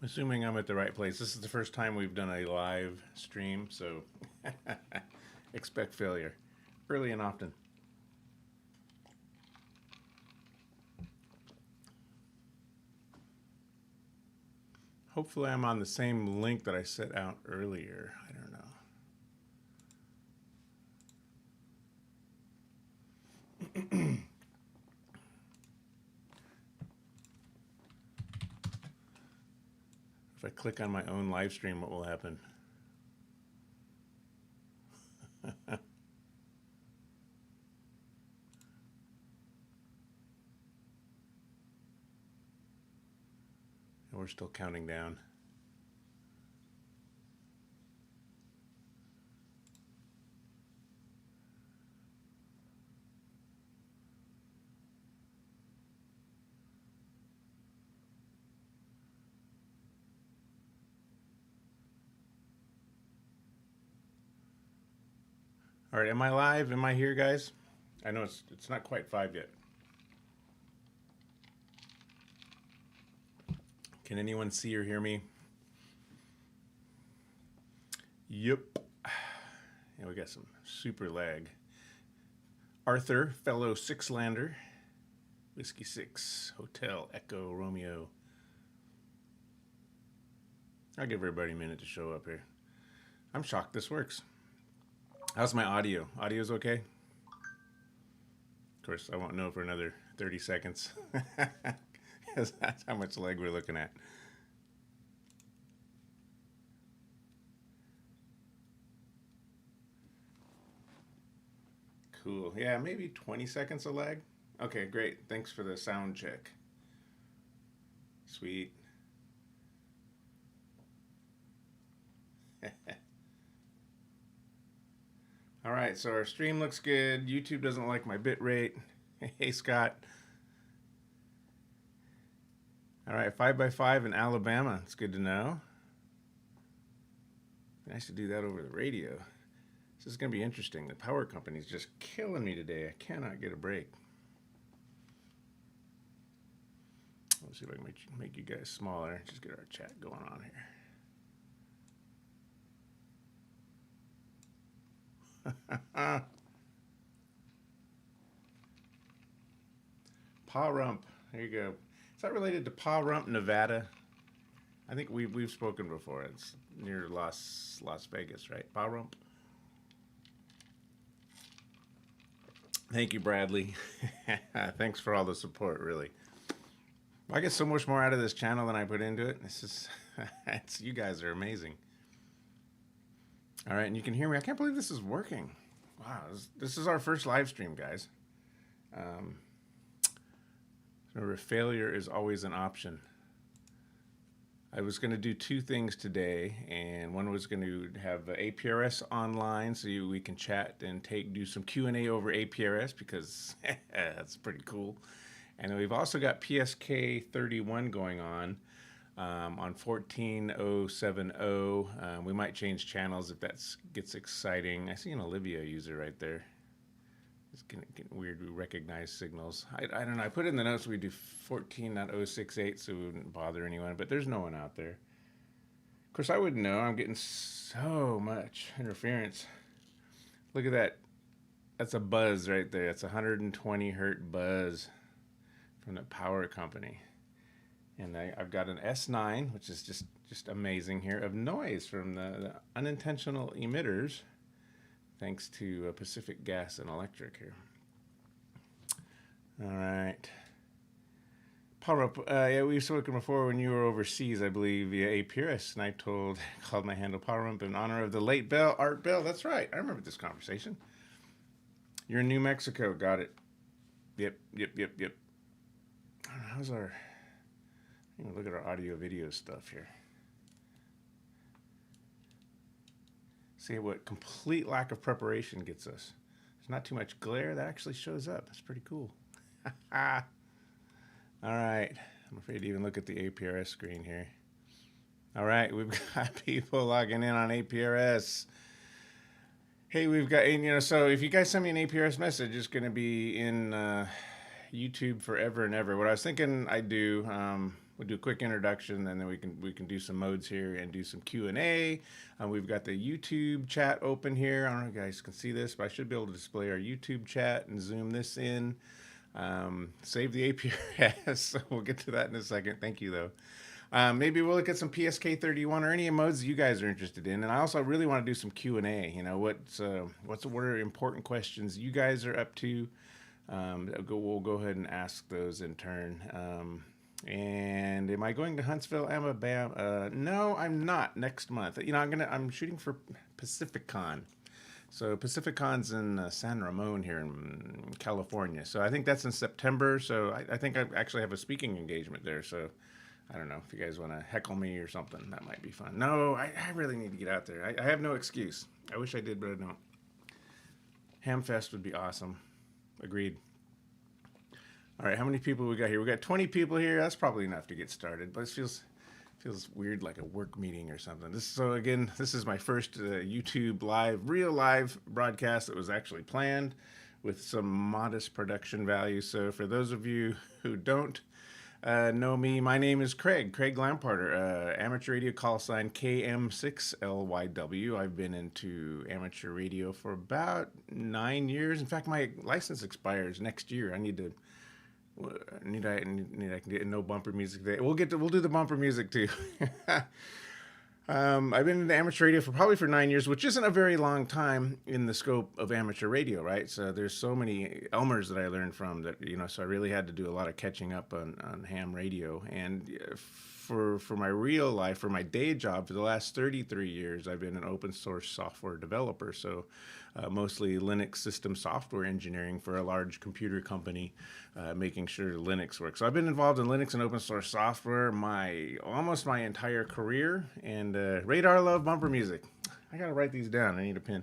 Assuming I'm at the right place. This is the first time we've done a live stream, so expect failure early and often. Hopefully I'm on the same link that I set out earlier. I don't know. If I click on my own live stream, what will happen? And we're still counting down. All right, am I live? Am I here, guys? I know it's not quite 5 yet. Can anyone see or hear me? Yep. Yeah, we got some super lag. Arthur, fellow Sixlander, Whiskey 6, Hotel Echo Romeo. I'll give everybody a minute to show up here. I'm shocked this works. How's my audio? Audio's okay? Of course, I won't know for another 30 seconds. Because that's how much lag we're looking at. Cool. Yeah, maybe 20 seconds of lag. Okay, great. Thanks for the sound check. Sweet. All right, so our stream looks good. YouTube doesn't like my bit rate. Hey, Scott. All right, 5x5 in Alabama. It's good to know. Nice to do that over the radio. This is going to be interesting. The power company's just killing me today. I cannot get a break. Let's see if I can make you guys smaller. Just get our chat going on here. Paw Rump. There you go. Is that related to Paw Rump, Nevada? I think we've spoken before. It's near Las Vegas, right? Paw Rump. Thank you, Bradley. Thanks for all the support, really. I get so much more out of this channel than I put into it. This is, you guys are amazing. All right, and you can hear me. I can't believe this is working. Wow, this is our first live stream, guys. Remember, failure is always an option. I was going to do two things today, and one was going to have APRS online so we can chat and do some Q&A over APRS because that's pretty cool. And then we've also got PSK 31 going on 14070. We might change channels if that gets exciting. I see an Olivia user right there. It's getting weird. We recognize signals. I don't know. I put in the notes we do 14.068 so we wouldn't bother anyone, but there's no one out there. Of course, I wouldn't know. I'm getting so much interference. Look at that. That's a buzz right there. It's a 120 hertz buzz from the power company. And I've got an S9, which is just amazing here, of noise from the unintentional emitters. Thanks to Pacific Gas and Electric here. All right. Power up. Yeah, we've spoken before when you were overseas, I believe, via APRS, and I called my handle Power Up in honor of the late Bell, Art Bell. That's right. I remember this conversation. You're in New Mexico. Got it. Yep. How's our... Look at our audio video stuff here. See what complete lack of preparation gets us. There's not too much glare. That actually shows up. That's pretty cool. All right. I'm afraid to even look at the APRS screen here. All right. We've got people logging in on APRS. Hey, we've got, so if you guys send me an APRS message, it's going to be in YouTube forever and ever. What I was thinking I'd do, we'll do a quick introduction, and then we can do some modes here and do some Q&A. We've got the YouTube chat open here. I don't know if you guys can see this, but I should be able to display our YouTube chat and zoom this in. Save the APRS, so we'll get to that in a second. Thank you, though. Maybe we'll look at some PSK31 or any modes you guys are interested in. And I also really want to do some Q&A. You know, what are important questions you guys are up to? We'll go ahead and ask those in turn. And am I going to Huntsville, Alabama? No, I'm not next month. You know, I'm shooting for PacificCon. So PacificCon's in San Ramon here in California. So I think that's in September. So I think I actually have a speaking engagement there. So I don't know if you guys want to heckle me or something. That might be fun. No, I really need to get out there. I have no excuse. I wish I did, but I don't. Hamfest would be awesome. Agreed. All right, how many people we got here? We got 20 people here. That's probably enough to get started, but it feels weird, like a work meeting or something. So again, this is my first YouTube real live broadcast that was actually planned with some modest production value. So for those of you who don't know me, my name is Craig Lamparter, amateur radio call sign KM6LYW. I've been into amateur radio for about 9 years. In fact, my license expires next year. I can get no bumper music today. We'll do the bumper music too. I've been into amateur radio for 9 years, which isn't a very long time in the scope of amateur radio, right? So there's so many Elmers that I learned from that, you know, so I really had to do a lot of catching up on ham radio. And for my real life, for my day job, for the last 33 years, I've been an open source software developer. So mostly Linux system software engineering for a large computer company, making sure Linux works. So I've been involved in Linux and open source software almost my entire career. And radar love bumper music. I gotta write these down. I need a pen.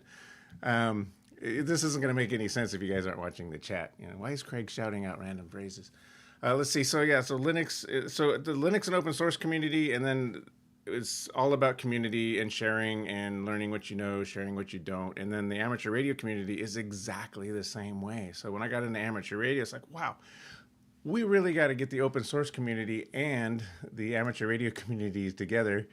This isn't gonna make any sense if you guys aren't watching the chat. You know, why is Craig shouting out random phrases? Let's see. So Linux. So the Linux and open source community, and then it's all about community and sharing and learning what you know, sharing what you don't. And then the amateur radio community is exactly the same way. So when I got into amateur radio, it's like, wow, we really got to get the open source community and the amateur radio communities together,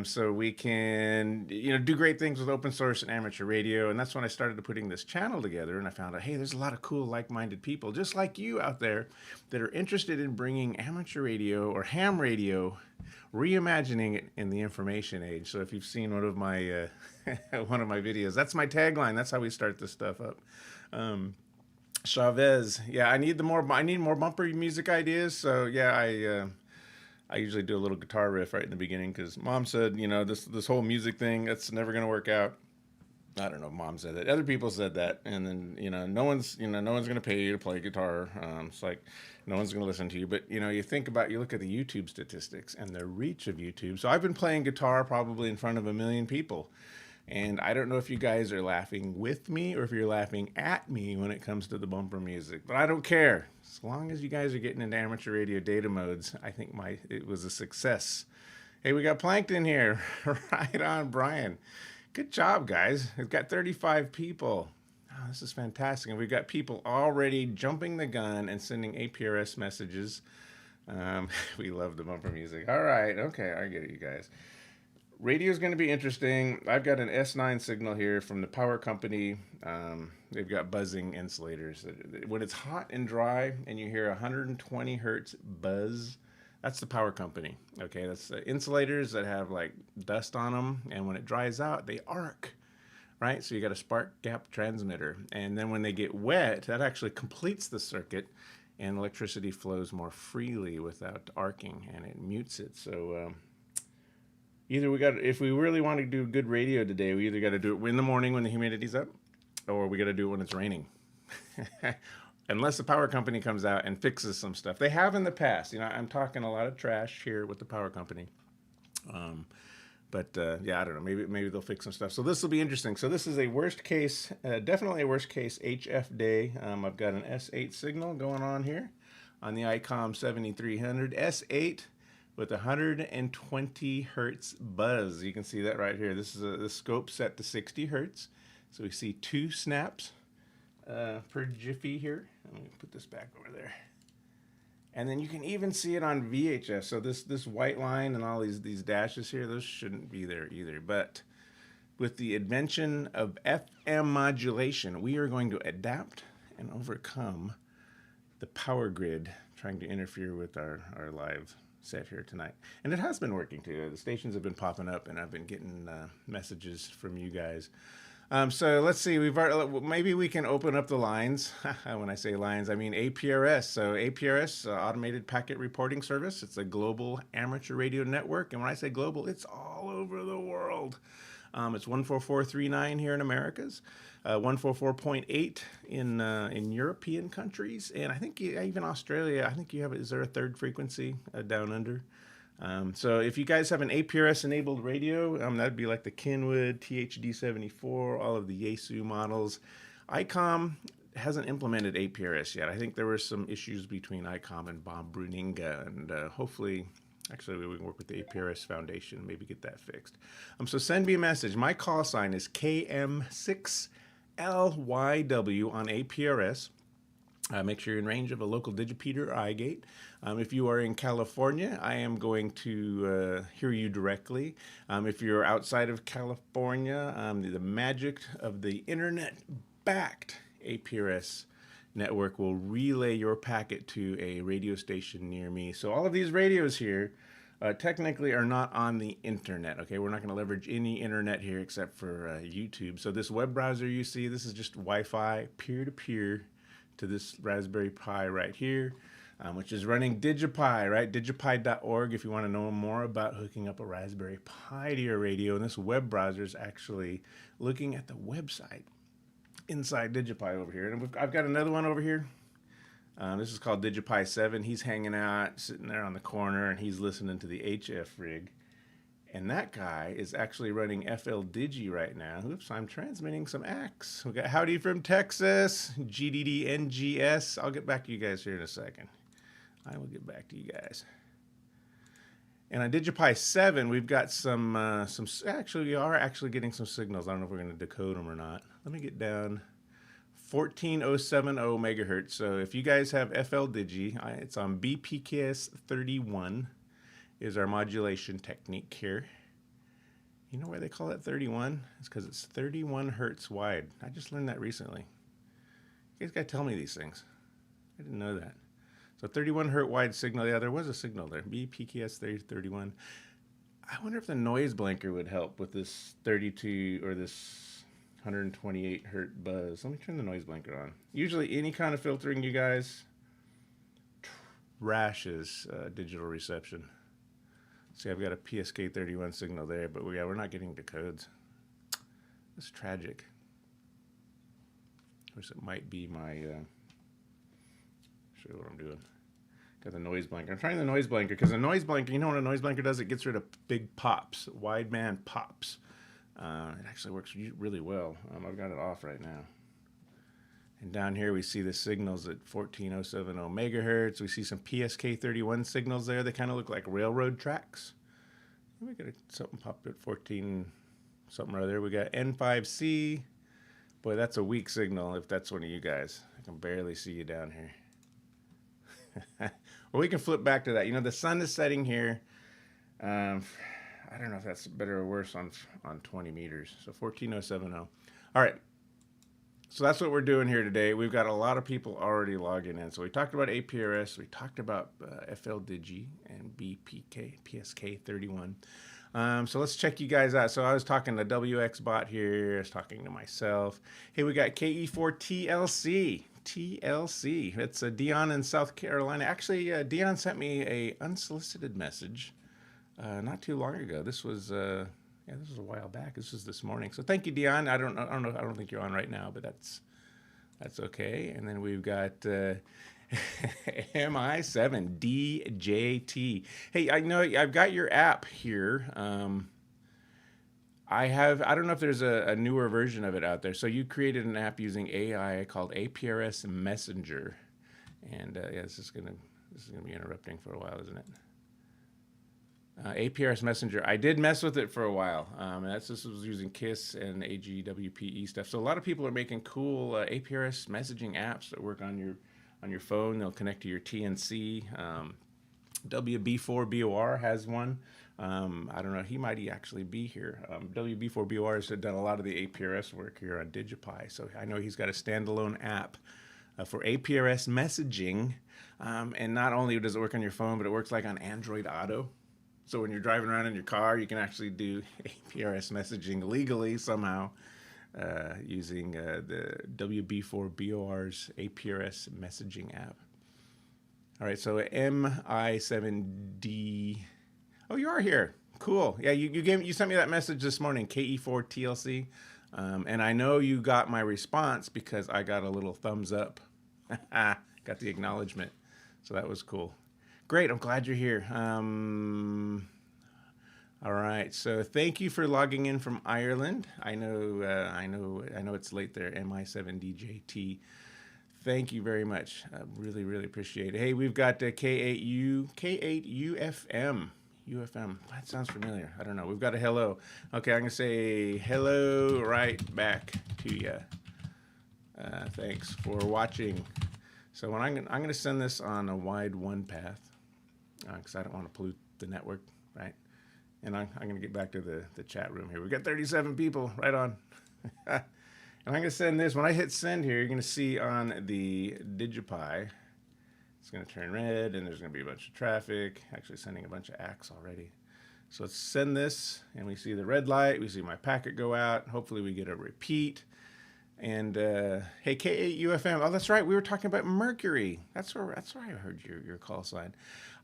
so we can, you know, do great things with open source and amateur radio. And that's when I started putting this channel together, and I found out, hey, there's a lot of cool, like-minded people just like you out there that are interested in bringing amateur radio or ham radio, reimagining it in the information age. So if you've seen one of my videos, that's my tagline. That's how we start this stuff up. Chavez, yeah, I need more bumper music ideas. So yeah, I usually do a little guitar riff right in the beginning because Mom said, you know, this whole music thing, that's never gonna work out. I don't know if Mom said that. Other people said that, and then, you know, no one's gonna pay you to play guitar. It's like no one's gonna listen to you. But you know, you look at the YouTube statistics and the reach of YouTube. So I've been playing guitar probably in front of 1 million people. And I don't know if you guys are laughing with me or if you're laughing at me when it comes to the bumper music, but I don't care. As long as you guys are getting into amateur radio data modes, I think it was a success. Hey, we got Plankton here. Right on, Brian. Good job, guys. We've got 35 people. Oh, this is fantastic. And we've got people already jumping the gun and sending APRS messages. We love the bumper music. All right. Okay, I get it, you guys. Radio is going to be interesting. I've got an S9 signal here from the power company. They've got buzzing insulators. When it's hot and dry and you hear 120 hertz buzz, that's the power company. Okay, that's insulators that have like dust on them, and when it dries out, they arc, right? So you got a spark gap transmitter, and then when they get wet, that actually completes the circuit, and electricity flows more freely without arcing, and it mutes it. So if we really want to do good radio today, we either got to do it in the morning when the humidity's up, or we got to do it when it's raining. Unless the power company comes out and fixes some stuff. They have in the past. You know, I'm talking a lot of trash here with the power company. Yeah, I don't know. Maybe they'll fix some stuff. So this will be interesting. So this is a worst case, definitely a worst case HF day. I've got an S8 signal going on here on the ICOM 7300 S8 with 120 hertz buzz. You can see that right here. This is the scope set to 60 hertz. So we see 2 snaps per jiffy here. Let me put this back over there. And then you can even see it on VHF. So this white line and all these dashes here, those shouldn't be there either. But with the invention of FM modulation, we are going to adapt and overcome the power grid trying to interfere with our live set here tonight. And it has been working too. The stations have been popping up, and I've been getting messages from you guys. So let's see. Maybe we can open up the lines. When I say lines, I mean APRS. So APRS, Automated Packet Reporting Service. It's a global amateur radio network, and when I say global, it's all over the world. It's 14439 here in Americas, 144.8 in European countries, and I think even Australia. I think you have. Is there a third frequency down under? So if you guys have an APRS enabled radio, that'd be like the Kenwood, THD74, all of the Yaesu models. ICOM hasn't implemented APRS yet. I think there were some issues between ICOM and Bob Bruninga, and hopefully, actually, we can work with the APRS Foundation and maybe get that fixed. So send me a message. My call sign is KM6LYW on APRS. Make sure you're in range of a local digipeater or iGate. If you are in California, I am going to hear you directly. If you're outside of California, the magic of the internet-backed APRS network will relay your packet to a radio station near me. So all of these radios here technically are not on the internet. Okay, we're not going to leverage any internet here except for YouTube. So this web browser you see, this is just Wi-Fi peer-to-peer to this Raspberry Pi right here, which is running DigiPi, right? Digipi.org if you want to know more about hooking up a Raspberry Pi to your radio. And this web browser is actually looking at the website inside DigiPi over here. And I've got another one over here. This is called DigiPi 7. He's hanging out, sitting there on the corner, and he's listening to the HF rig. And that guy is actually running fldigi right now. Oops, I'm transmitting some AX. We got Howdy from Texas, GDDNGS. I'll get back to you guys here in a second. I will get back to you guys. And on DigiPi 7, we've got some actually, we are actually getting some signals. I don't know if we're going to decode them or not. Let me get down 14070 megahertz. So if you guys have fldigi, it's on BPKS 31. Is our modulation technique here. You know why they call it 31? It's because it's 31 hertz wide. I just learned that recently. You guys got to tell me these things. I didn't know that. So 31 hertz wide signal. Yeah, there was a signal there. BPKS 31. I wonder if the noise blanker would help with this 32 or this 128 hertz buzz. Let me turn the noise blanker on. Usually any kind of filtering, you guys, trashes digital reception. See, I've got a PSK31 signal there, but we're not getting decodes. It's tragic. Of course, it might be my... show you what I'm doing. Got the noise blanker. I'm trying the noise blanker, because the noise blanker, you know what a noise blanker does? It gets rid of big pops, wideband pops. It actually works really well. I've got it off right now. And down here we see the signals at 14070 megahertz. We see some PSK31 signals there. They kind of look like railroad tracks. We got something popped at 14 something right there. We got N5C. Boy, that's a weak signal if that's one of you guys. I can barely see you down here. Well, we can flip back to that. You know, the sun is setting here. I don't know if that's better or worse on 20 meters. So 14070. All right. So that's what we're doing here today. We've got a lot of people already logging in. So we talked about APRS, we talked about fldigi and BPK, PSK31. So let's check you guys out. So I was talking to WXBot here. I was talking to myself. Hey, we got KE4TLC. TLC. It's Dion in South Carolina. Actually, Dion sent me a unsolicited message not too long ago. This was... yeah, this was a while back. This was this morning. So thank you, Dion. I don't know. I don't think you're on right now, but that's okay. And then we've got MI7DJT. Hey, I know I've got your app here. I don't know if there's a newer version of it out there. So you created an app using AI called APRS Messenger, and yeah, this is gonna be interrupting for a while, isn't it? APRS Messenger. I did mess with it for a while. This was using KISS and AGWPE stuff. So a lot of people are making cool APRS messaging apps that work on your on your phone. They'll connect to your TNC. WB4BOR has one. I don't know, he might actually be here. WB4BOR has done a lot of the APRS work here on DigiPi, so I know he's got a standalone app for APRS messaging, and not only does it work on your phone, but it works like on Android Auto. So when you're driving around in your car, you can actually do APRS messaging legally somehow using the WB4BOR's APRS messaging app. All right, so MI7D. Oh, you are here. Cool. Yeah, you sent me that message this morning, KE4TLC, and I know you got my response because I got a little thumbs up. Got the acknowledgement, so that was cool. Great. I'm glad you're here. All right. So thank you for logging in from Ireland. I know it's late there. MI7DJT. Thank you very much. I really, really appreciate it. Hey, we've got K8UFM. UFM. That sounds familiar. I don't know. We've got a hello. Okay, I'm going to say hello right back to you. Thanks for watching. So when I'm going to send this on a wide one path because I don't want to pollute the network, right? And I'm going to get back to the chat room here. We've got 37 people. Right on. And I'm going to send this. When I hit send here, you're going to see on the DigiPi, it's going to turn red, and there's going to be a bunch of traffic. Actually sending a bunch of ACKs already. So let's send this, and we see the red light. We see my packet go out. Hopefully we get a repeat. And hey, K8UFM. Oh, that's right. We were talking about Mercury. That's where I heard your call sign.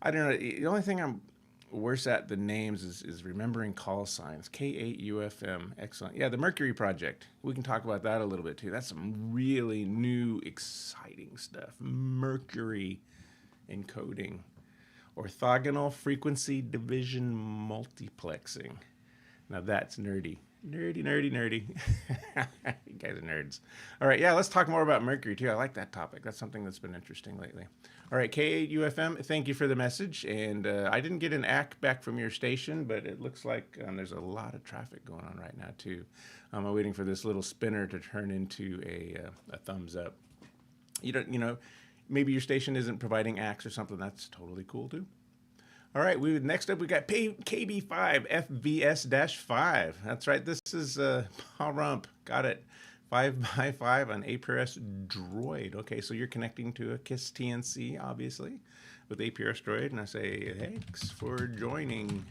I don't know. The only thing I'm worse at the names is remembering call signs. K8UFM, excellent. Yeah, the Mercury project. We can talk about that a little bit too. That's some really new, exciting stuff. Mercury encoding. Orthogonal frequency division multiplexing. Now that's nerdy. Nerdy. You guys are nerds. All right, yeah, let's talk more about Mercury too. I like that topic. That's something that's been interesting lately. All right, K8UFM, thank you for the message. And I didn't get an ACK back from your station, but it looks like there's a lot of traffic going on right now too. I'm waiting for this little spinner to turn into a thumbs up. Maybe your station isn't providing ACKs or something. That's totally cool too. All right, next up we got KB5 FVS-5. That's right, this is Palrump. Got it. 5x5 on APRS Droid. Okay, so you're connecting to a KISS TNC, obviously, with APRS Droid, and I say thanks for joining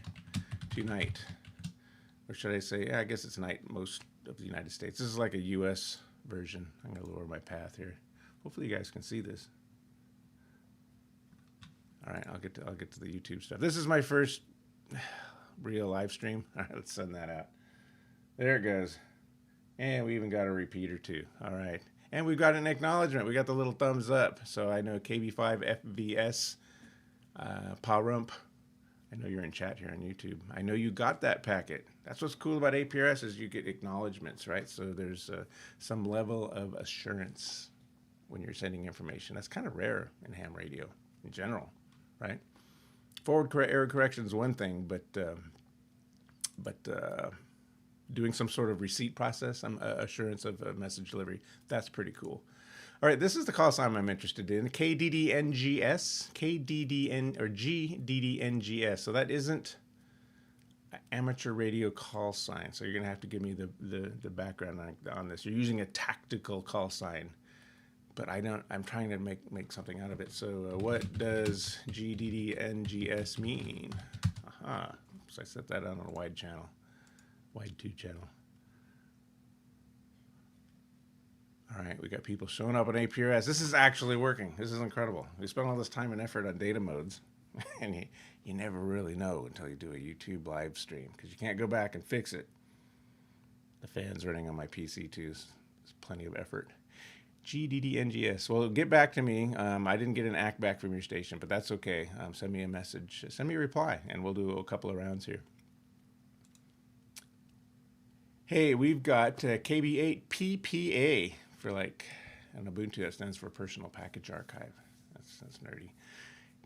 tonight. Or should I say, yeah, I guess it's night most of the United States. This is like a US version. I'm gonna lower my path here. Hopefully you guys can see this. All right, I'll get to the YouTube stuff. This is my first real live stream. All right, let's send that out. There it goes. And we even got a repeater too. All right. And we've got an acknowledgement. We got the little thumbs up. So I know KB5 FVS, Palrump. I know you're in chat here on YouTube. I know you got that packet. That's what's cool about APRS is you get acknowledgements, right? So there's some level of assurance when you're sending information. That's kind of rare in ham radio in general, right? Forward error correction is one thing, but doing some sort of receipt process, assurance of message delivery, that's pretty cool. All right, this is the call sign I'm interested in, KDDNGS, or GDDNGS. So that isn't an amateur radio call sign. So you're gonna have to give me the background on this. You're using a tactical call sign, but I'm trying to make something out of it. So what does GDDNGS mean? Aha, so I set that on a wide channel. Wide 2 channel. All right, we got people showing up on APRS. This is actually working. This is incredible. We spent all this time and effort on data modes, and you never really know until you do a YouTube live stream because you can't go back and fix it. The fan's running on my PC too. There's plenty of effort. GDDNGS. Well, get back to me. I didn't get an ACK back from your station, but that's okay. Send me a message. Send me a reply, and we'll do a couple of rounds here. Hey, we've got KB8PPA for like an Ubuntu. That stands for Personal Package Archive. That's nerdy.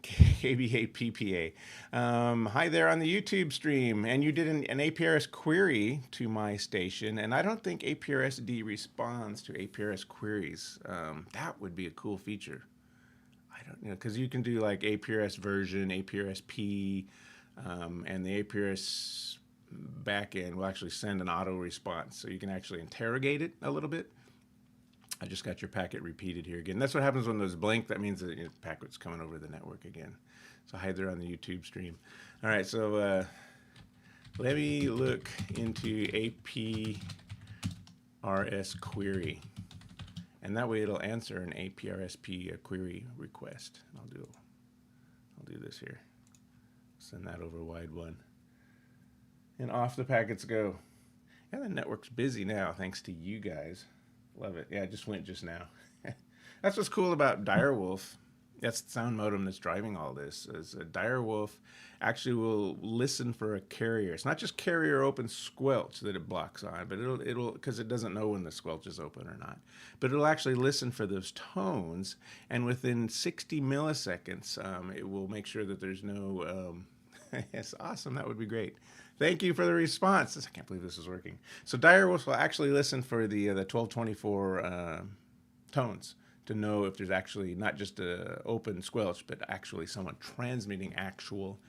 KB8PPA. Hi there on the YouTube stream. And you did an APRS query to my station, and I don't think APRSD responds to APRS queries. That would be a cool feature. I don't know, because you can do like APRS version, APRS P, and the APRS backend will actually send an auto response. So you can actually interrogate it a little bit. I just got your packet repeated here again. That's what happens when those blink. That means that your packet's coming over the network again. So hide there on the YouTube stream. All right, so let me look into APRS query. And that way it'll answer an APRSP query request. I'll do this here. Send that over wide one. And off the packets go. Yeah, the network's busy now thanks to you guys. Love it. Yeah, it just went just now. That's what's cool about Direwolf. That's the sound modem that's driving all this. Is a Direwolf actually will listen for a carrier. It's not just carrier open squelch that it blocks on, but it'll because it doesn't know when the squelch is open or not. But it'll actually listen for those tones, and within 60 milliseconds, it will make sure that there's no. Yes, awesome. That would be great. Thank you for the response. I can't believe this is working. So Direwolf will actually listen for the 1224 tones to know if there's actually not just a open squelch, but actually someone transmitting actual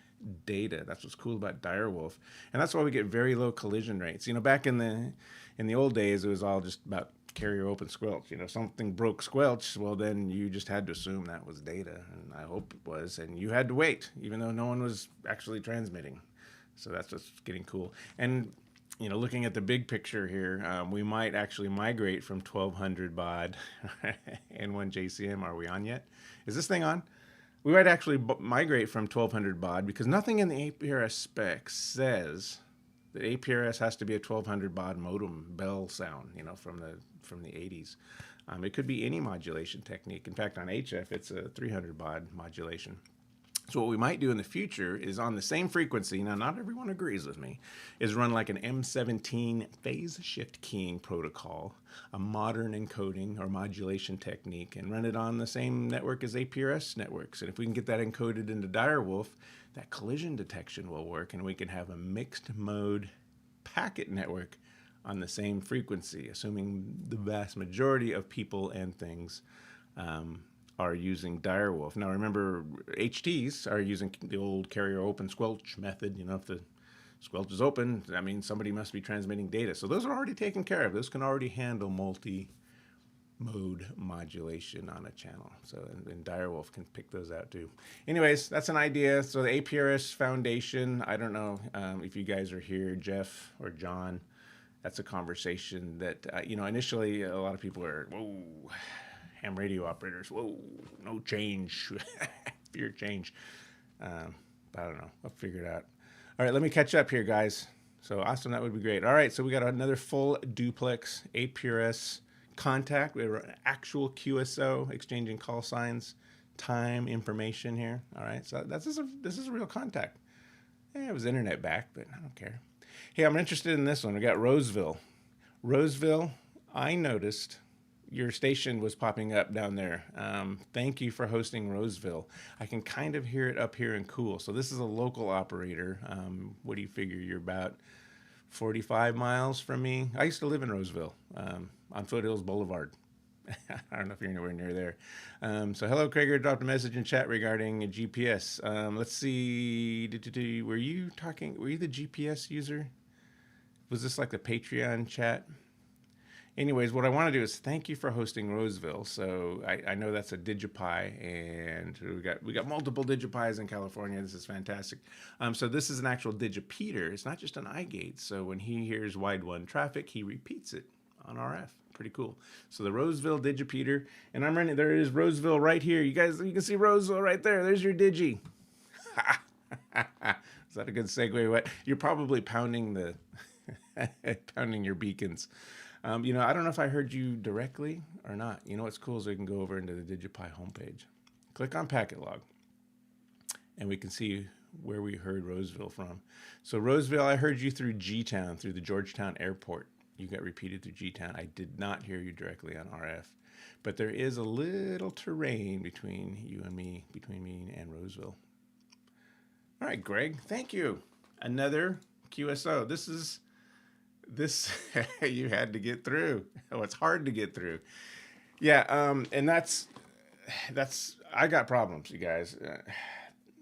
data. That's what's cool about Direwolf, and that's why we get very low collision rates. You know, back in the old days, it was all just about carrier open squelch. You know, something broke squelch, well then you just had to assume that was data, and I hope it was, and you had to wait, even though no one was actually transmitting. So that's what's getting cool. And you know, looking at the big picture here, we might actually migrate from 1200 baud N1 JCM. Are we on yet? Is this thing on? We might actually migrate from 1200 baud because nothing in the APRS specs says that APRS has to be a 1200 baud modem bell sound, you know, from the 80s. It could be any modulation technique. In fact, on HF, it's a 300 baud modulation. So what we might do in the future is on the same frequency, now not everyone agrees with me, is run like an M17 phase shift keying protocol, a modern encoding or modulation technique, and run it on the same network as APRS networks. And if we can get that encoded into Direwolf, that collision detection will work, and we can have a mixed mode packet network on the same frequency, assuming the vast majority of people and things are using Direwolf. Now remember, HTs are using the old carrier open squelch method. You know, if the squelch is open, that means somebody must be transmitting data. So those are already taken care of. Those can already handle multi-mode modulation on a channel. So and Direwolf can pick those out too. Anyways, that's an idea. So the APRS Foundation, I don't know if you guys are here, Jeff or John. That's a conversation that, you know, initially a lot of people are, whoa, ham radio operators, whoa, no change, fear change. I don't know, I'll figure it out. All right, let me catch up here, guys. So awesome, that would be great. All right, so we got another full duplex APRS contact. We have an actual QSO exchanging call signs, time, information here. All right, so this is a real contact. Yeah, it was internet back, but I don't care. Hey, I'm interested in this one. We got Roseville. Roseville, I noticed your station was popping up down there. Thank you for hosting Roseville. I can kind of hear it up here in Cool. So this is a local operator. What do you figure? You're about 45 miles from me. I used to live in Roseville on Foothills Boulevard. I don't know if you're anywhere near there. So hello, Krager. Dropped a message in chat regarding a GPS. Let's see. Were you the GPS user? Was this like the Patreon chat? Anyways, what I want to do is thank you for hosting Roseville. So I know that's a DigiPi, and we got multiple DigiPis in California. This is fantastic. So this is an actual digipeater. It's not just an iGate. So when he hears wide one traffic, he repeats it on RF. Pretty cool. So the Roseville digipeater, and I'm running. There is Roseville right here. You guys, you can see Roseville right there. There's your digi. Is that a good segue? What you're probably pounding pounding your beacons. You know, I don't know if I heard you directly or not. You know what's cool is we can go over into the DigiPi homepage, click on packet log, and we can see where we heard Roseville from. So Roseville, I heard you through G-Town, through the Georgetown Airport. You got repeated through G-Town. I did not hear you directly on RF, but there is a little terrain between you and me, between me and Roseville. All right, Greg, thank you. Another QSO. This you had to get through. Oh, it's hard to get through. Yeah, and that's I got problems, you guys.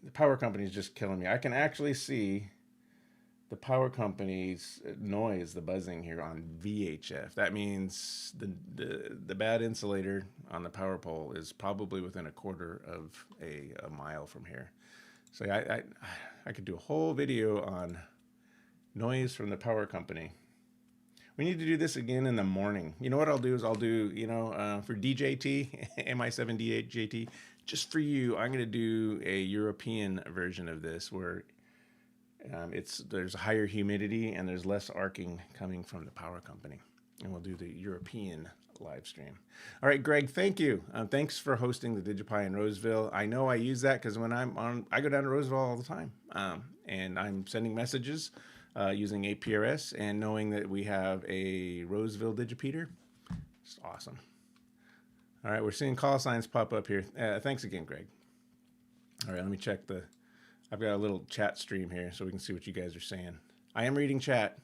The power company is just killing me. I can actually see the power company's noise, the buzzing here on VHF. That means the bad insulator on the power pole is probably within a quarter of a mile from here. So I could do a whole video on noise from the power company. We need to do this again in the morning. You know what I'll do is I'll do, for DJT, MI7DJT, just for you, I'm going to do a European version of this where there's higher humidity and there's less arcing coming from the power company. And we'll do the European live stream. All right, Greg, thank you. Thanks for hosting the DigiPi in Roseville. I know I use that because when I go down to Roseville all the time, and I'm sending messages using APRS and knowing that we have a Roseville Digipeater. It's awesome. All right, we're seeing call signs pop up here. Thanks again, Greg. All right, let me check I've got a little chat stream here so we can see what you guys are saying. I am reading chat.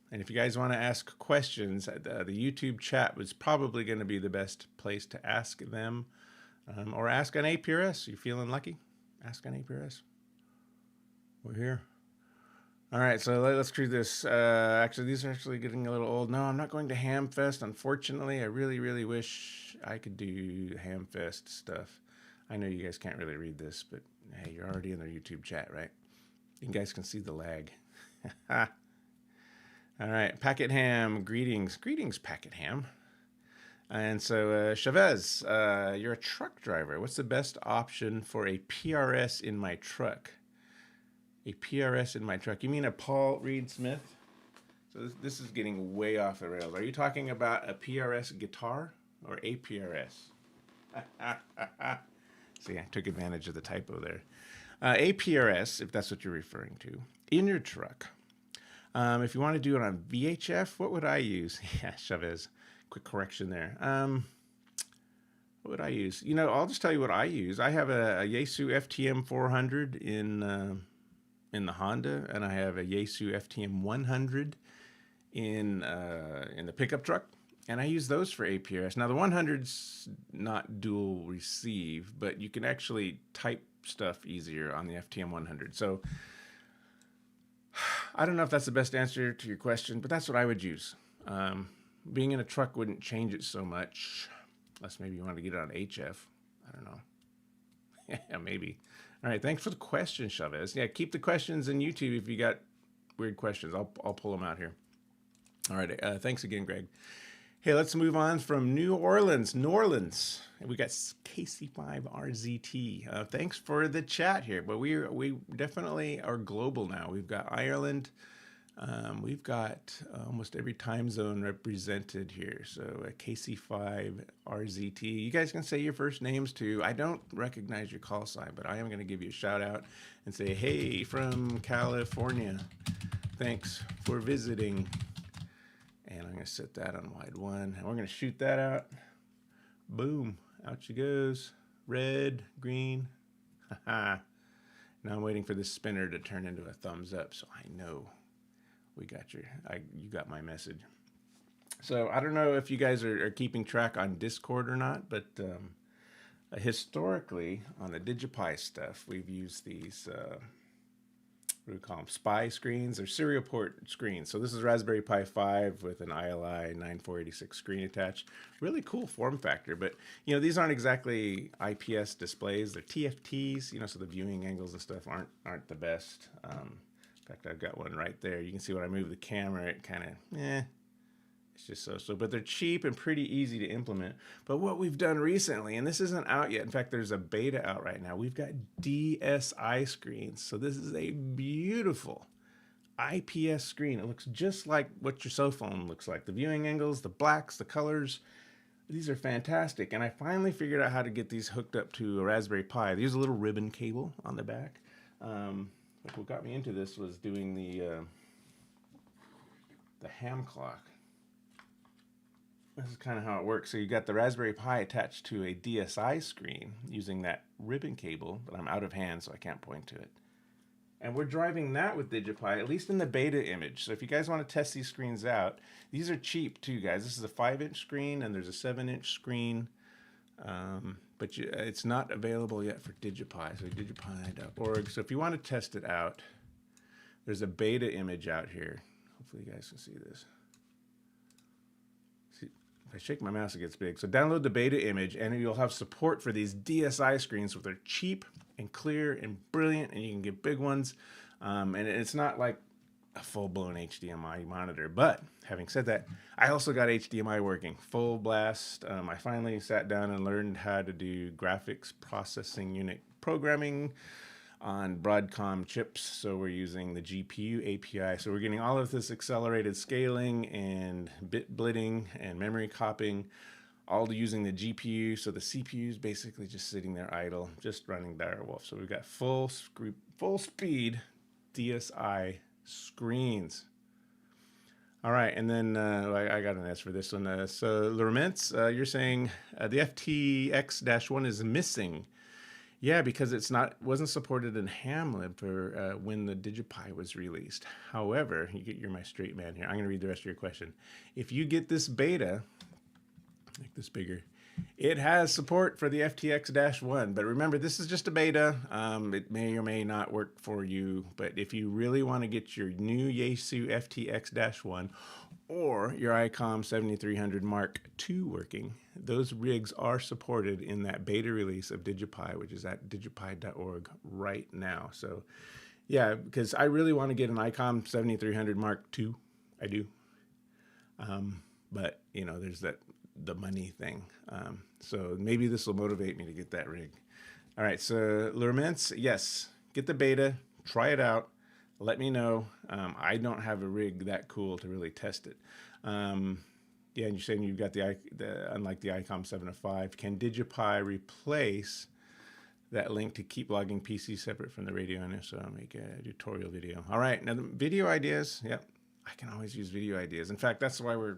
And if you guys want to ask questions, the YouTube chat was probably going to be the best place to ask them. Or ask on APRS. You feeling lucky? Ask on APRS. We're here. All right, so let's do this. Actually, these are actually getting a little old. No, I'm not going to Hamfest, unfortunately. I really, really wish I could do Hamfest stuff. I know you guys can't really read this, but hey, you're already in their YouTube chat, right? You guys can see the lag. All right, Packet Ham, greetings. Greetings, Packet Ham. And so, Chavez, you're a truck driver. What's the best option for a PRS in my truck? A PRS in my truck. You mean a Paul Reed Smith? So this is getting way off the rails. Are you talking about a PRS guitar or APRS? See, I took advantage of the typo there. APRS, if that's what you're referring to, in your truck. If you want to do it on VHF, what would I use? Yeah, Chavez. Quick correction there. What would I use? I'll just tell you what I use. I have a Yaesu FTM 400 in the Honda, and I have a Yaesu FTM 100 in the pickup truck, and I use those for APRS. Now the 100's not dual receive, but you can actually type stuff easier on the FTM 100. So I don't know if that's the best answer to your question, but that's what I would use. Being in a truck wouldn't change it so much, unless maybe you want to get it on HF. I don't know. Yeah, maybe. All right, thanks for the question, Chavez. Yeah, keep the questions in YouTube if you got weird questions. I'll pull them out here. All right, thanks again, Greg. Hey, let's move on from New Orleans. We got KC5RZT. Thanks for the chat here, but we definitely are global now. We've got Ireland. We've got almost every time zone represented here. So KC5RZT. You guys can say your first names too. I don't recognize your call sign, but I am going to give you a shout out and say, hey, from California. Thanks for visiting. And I'm going to set that on wide one. And we're going to shoot that out. Boom. Out she goes. Red, green. Now I'm waiting for this spinner to turn into a thumbs up so I know we got you got my message. So I don't know if you guys are keeping track on Discord or not, but historically on the DigiPi stuff, we've used these, what do we call them, SPI screens or serial port screens. So this is Raspberry Pi 5 with an ILI 9486 screen attached. Really cool form factor, but these aren't exactly IPS displays. They're TFTs, so the viewing angles and stuff aren't the best. In fact, I've got one right there. You can see when I move the camera, it kind of, it's just so. But they're cheap and pretty easy to implement. But what we've done recently, and this isn't out yet. In fact, there's a beta out right now. We've got DSI screens. So this is a beautiful IPS screen. It looks just like what your cell phone looks like. The viewing angles, the blacks, the colors. These are fantastic. And I finally figured out how to get these hooked up to a Raspberry Pi. There's a little ribbon cable on the back. What got me into this was doing the ham clock. This is kind of how it works. So you got the Raspberry Pi attached to a DSI screen using that ribbon cable, but I'm out of hand, so I can't point to it. And we're driving that with DigiPi, at least in the beta image. So if you guys want to test these screens out, these are cheap too, guys. This is a 5-inch screen, and there's a 7-inch screen But it's not available yet for DigiPi, so digipie.org. So if you want to test it out, there's a beta image out here. Hopefully you guys can see this. See, if I shake my mouse, it gets big. So download the beta image, and you'll have support for these DSI screens, so they're cheap and clear and brilliant, and you can get big ones. And it's not like a full-blown HDMI monitor. But having said that, I also got HDMI working full blast. I finally sat down and learned how to do graphics processing unit programming on Broadcom chips. So we're using the GPU API. So we're getting all of this accelerated scaling and bit blitting and memory copying, all using the GPU. So the CPU is basically just sitting there idle, just running Direwolf. So we've got full speed DSI screens. All right, and then I got an S for this one. So Lormentz, you're saying the FTX-1 is missing. Yeah, because wasn't supported in Hamlib for when the DigiPi was released. However, you're my straight man here. I'm going to read the rest of your question. If you get this beta, make this bigger, it has support for the FTX-1, but remember, this is just a beta. It may or may not work for you, but if you really want to get your new Yaesu FTX-1 or your ICOM 7300 Mark II working, those rigs are supported in that beta release of DigiPi, which is at digipie.org right now. So yeah, because I really want to get an ICOM 7300 Mark II. I do. But you know, there's the money thing. So maybe this will motivate me to get that rig. All right, so Lurments, yes, get the beta, try it out, let me know. I don't have a rig that cool to really test it. Yeah, and you're saying you've got unlike the ICOM 705, can DigiPi replace that link to keep logging PC separate from the radio? And so I'll make a tutorial video. All right, now the video ideas, yep, I can always use video ideas. In fact, that's why we're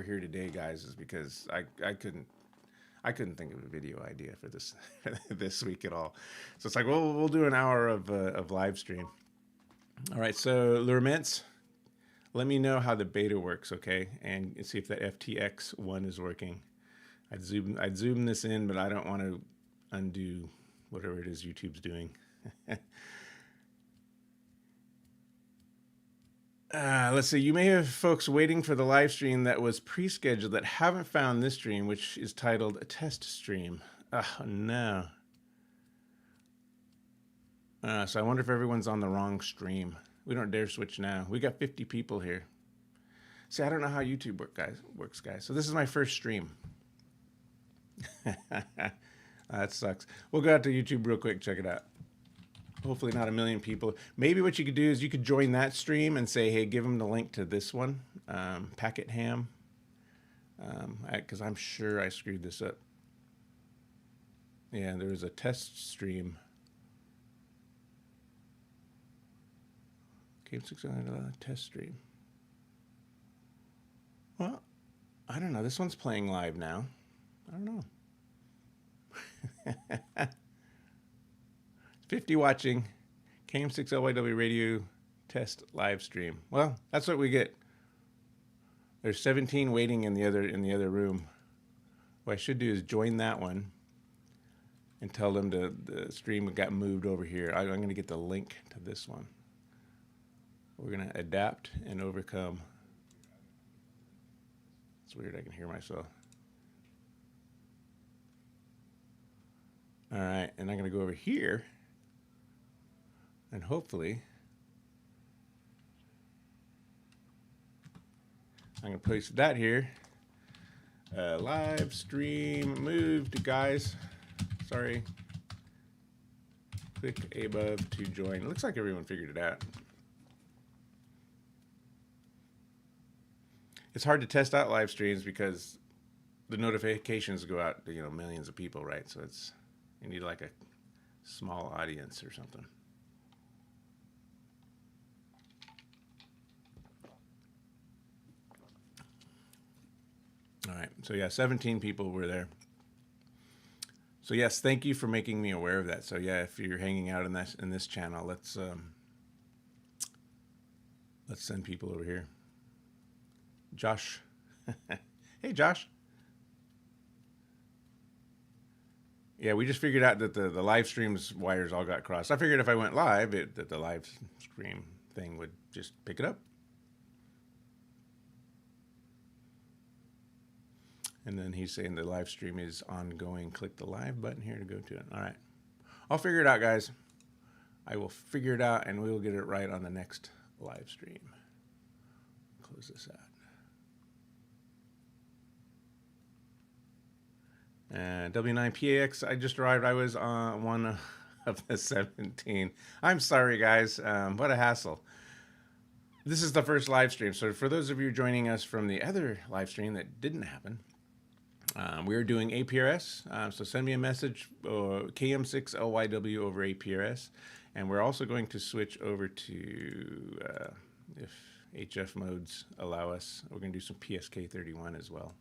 here today, guys, is because I couldn't think of a video idea for this this week at all. So it's like, well, we'll do an hour of live stream. All right, so Lurments, let me know how the beta works, okay, and see if that FTX-1 is working. I'd zoom this in, but I don't want to undo whatever it is YouTube's doing. Let's see. You may have folks waiting for the live stream that was pre-scheduled that haven't found this stream, which is titled a test stream. Oh, no. So I wonder if everyone's on the wrong stream. We don't dare switch now. We got 50 people here. See, I don't know how YouTube works, guys. So this is my first stream. That sucks. We'll go out to YouTube real quick, check it out. Hopefully not a million people. Maybe what you could do is you could join that stream and say, hey, give them the link to this one, Packet Ham, because I'm sure I screwed this up. Yeah, there was a test stream. KM6LYW test stream. Well, I don't know. This one's playing live now. I don't know. 50 watching KM6LYW radio test live stream. Well, that's what we get. There's 17 waiting in the other room. What I should do is join that one and tell them the stream got moved over here. I'm going to get the link to this one. We're going to adapt and overcome. It's weird, I can hear myself. All right, and I'm going to go over here and hopefully I'm going to place that here. Live stream moved, guys. Sorry. Click above to join. It looks like everyone figured it out. It's hard to test out live streams because the notifications go out to, you know, millions of people, right? So you need like a small audience or something. All right, so yeah, 17 people were there. So yes, thank you for making me aware of that. So yeah, if you're hanging out in this channel, let's send people over here. Josh. Hey, Josh. Yeah, we just figured out that the live stream's wires all got crossed. I figured if I went live, that the live stream thing would just pick it up. And then he's saying the live stream is ongoing. Click the live button here to go to it. All right. I'll figure it out, guys. I will figure it out, and we will get it right on the next live stream. Close this out. W9PAX, I just arrived. I was on one of the 17. I'm sorry, guys. What a hassle. This is the first live stream. So for those of you joining us from the other live stream that didn't happen, we are doing APRS. So send me a message, KM6LYW over APRS. And we're also going to switch over to, if HF modes allow us, we're going to do some PSK31 as well.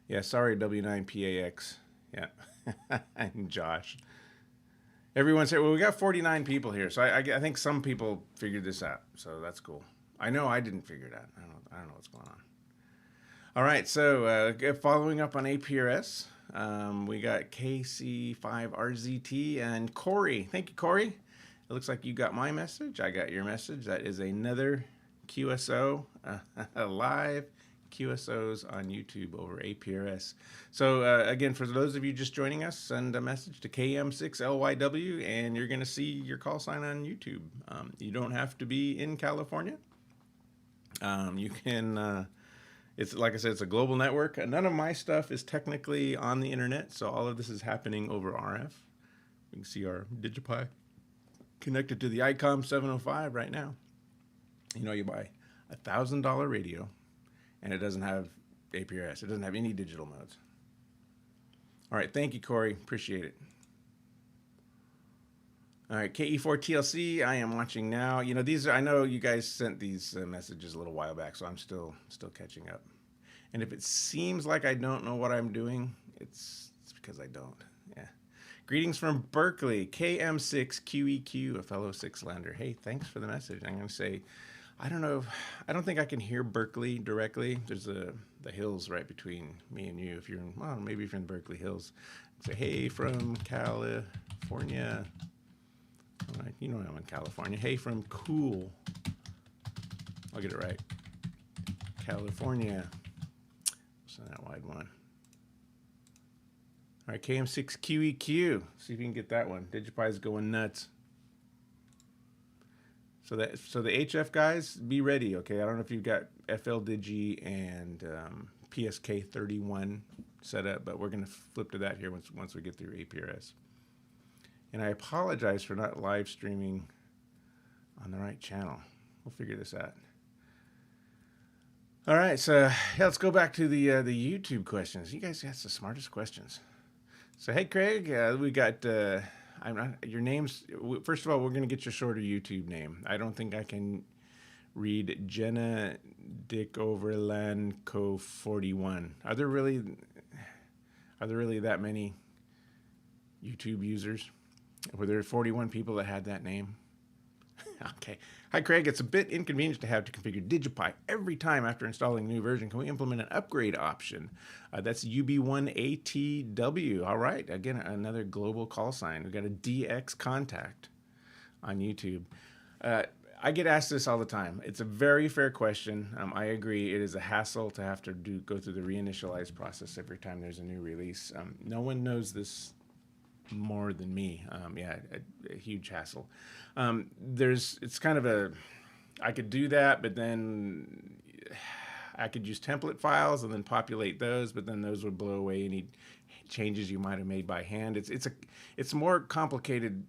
Yeah, sorry, W9PAX. Yeah, and Josh. Everyone's here. Well, we got 49 people here, so I think some people figured this out, so that's cool. I know I didn't figure it out. I don't know what's going on. All right, so following up on APRS, we got KC5RZT and Corey. Thank you, Corey. It looks like you got my message. I got your message. That is another QSO live. QSOs on YouTube over APRS. So again, for those of you just joining us, send a message to KM6LYW and you're going to see your call sign on YouTube. You don't have to be in California. You can, it's like I said, it's a global network. None of my stuff is technically on the internet, so all of this is happening over RF. You can see our DigiPi connected to the ICOM 705 right now. You know, you buy a $1,000 radio, and it doesn't have APRS. It doesn't have any digital modes. All right, thank you, Corey. Appreciate it. All right, KE4TLC, I am watching now. You know, these are, I know you guys sent these messages a little while back, so I'm still catching up. And if it seems like I don't know what I'm doing, it's because I don't. Yeah. Greetings from Berkeley, KM6QEQ, a fellow Sixlander. Hey, thanks for the message. I'm going to say, I don't know, I don't think I can hear Berkeley directly. There's the hills right between me and you. If you're in, well, maybe if you're in Berkeley Hills. Say, hey, from California. All right, you know I'm in California. Hey, from cool. I'll get it right. California. Send that wide one. All right, KM6QEQ. See if you can get that one. DigiPi is going nuts. So the HF guys, be ready, okay? I don't know if you've got fldigi and PSK31 set up, but we're going to flip to that here once we get through APRS. And I apologize for not live streaming on the right channel. We'll figure this out. All right, so yeah, let's go back to the YouTube questions. You guys got the smartest questions. So hey, Craig, we got your name's. First of all, we're gonna get your shorter YouTube name. I don't think I can read Jenna Dick Overland Co 41. Are there really that many YouTube users? Were there 41 people that had that name? Okay. Hi, Craig. It's a bit inconvenient to have to configure DigiPi every time after installing a new version. Can we implement an upgrade option? That's UB1ATW. All right. Again, another global call sign. We've got a DX contact on YouTube. I get asked this all the time. It's a very fair question. I agree. It is a hassle to have to go through the reinitialize process every time there's a new release. No one knows this more than me. Yeah, a huge hassle. It's kind of I could do that, but then I could use template files and then populate those, but then those would blow away any changes you might have made by hand. It's more complicated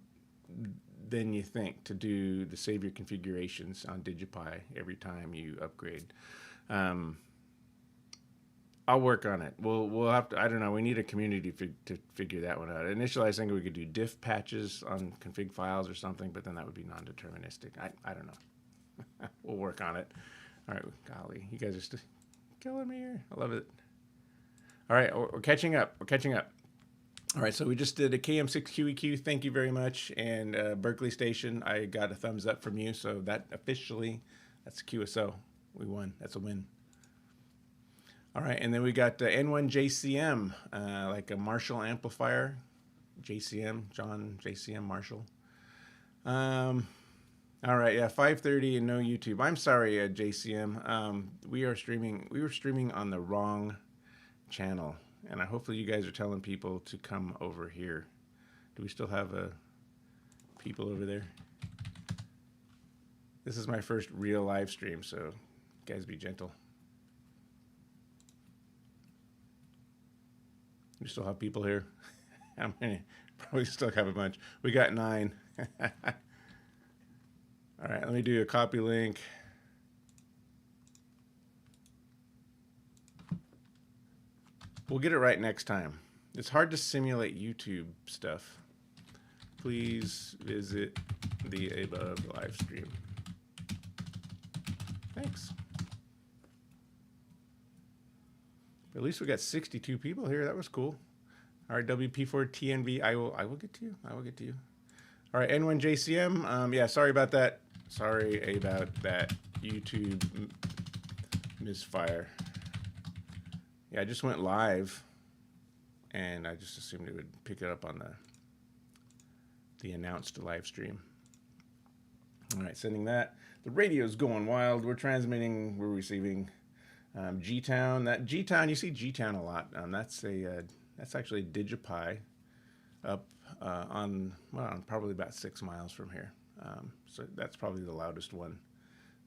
than you think to do the save your configurations on DigiPi every time you upgrade. I'll work on it. We'll have to. I don't know. We need a community to figure that one out. Initially, I was thinking we could do diff patches on config files or something, but then that would be non-deterministic. I don't know. We'll work on it. All right. Golly, you guys are still killing me here. I love it. All right, we're catching up. We're catching up. All right, so we just did a KM6QEQ. Thank you very much. And Berkeley Station, I got a thumbs up from you. So that officially, that's QSO. We won. That's a win. All right, and then we got N1 JCM, like a Marshall amplifier. JCM, John JCM Marshall. All right, yeah, 5:30 and no YouTube. I'm sorry, JCM. We were streaming on the wrong channel, and hopefully you guys are telling people to come over here. Do we still have people over there? This is my first real live stream, so guys be gentle. We still have people here. How many? Probably still have a bunch. We got 9. All right, let me do a copy link. We'll get it right next time. It's hard to simulate YouTube stuff. Please visit the above live stream. Thanks. But at least we got 62 people here. That was cool. All right, WP4TNV. I will get to you. I will get to you. All right, N1 JCM. Yeah, sorry about that. Sorry about that YouTube misfire. Yeah, I just went live, and I just assumed it would pick it up on the announced live stream. All right, sending that. The radio's going wild. We're transmitting. We're receiving. G-Town. That G-Town, you see G-Town a lot. That's actually DigiPi up on probably about 6 miles from here. So that's probably the loudest one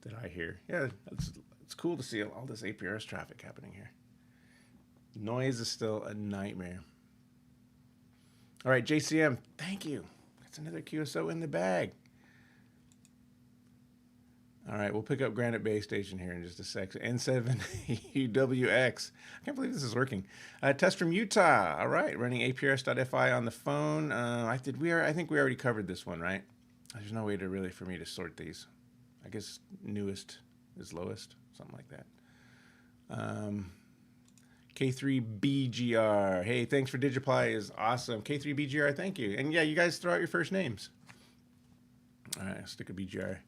that I hear. Yeah, it's cool to see all this APRS traffic happening here. Noise is still a nightmare. All right, JCM, thank you. That's another QSO in the bag. All right, we'll pick up Granite Bay Station here in just a sec. N7UWX. I can't believe this is working. Test from Utah. All right, running APRS.FI on the phone. I think we already covered this one, right? There's no way for me to sort these. I guess newest is lowest, something like that. K3BGR. Hey, thanks for DigiPly is awesome. K3BGR, thank you. And yeah, you guys throw out your first names. All right, stick a BGR.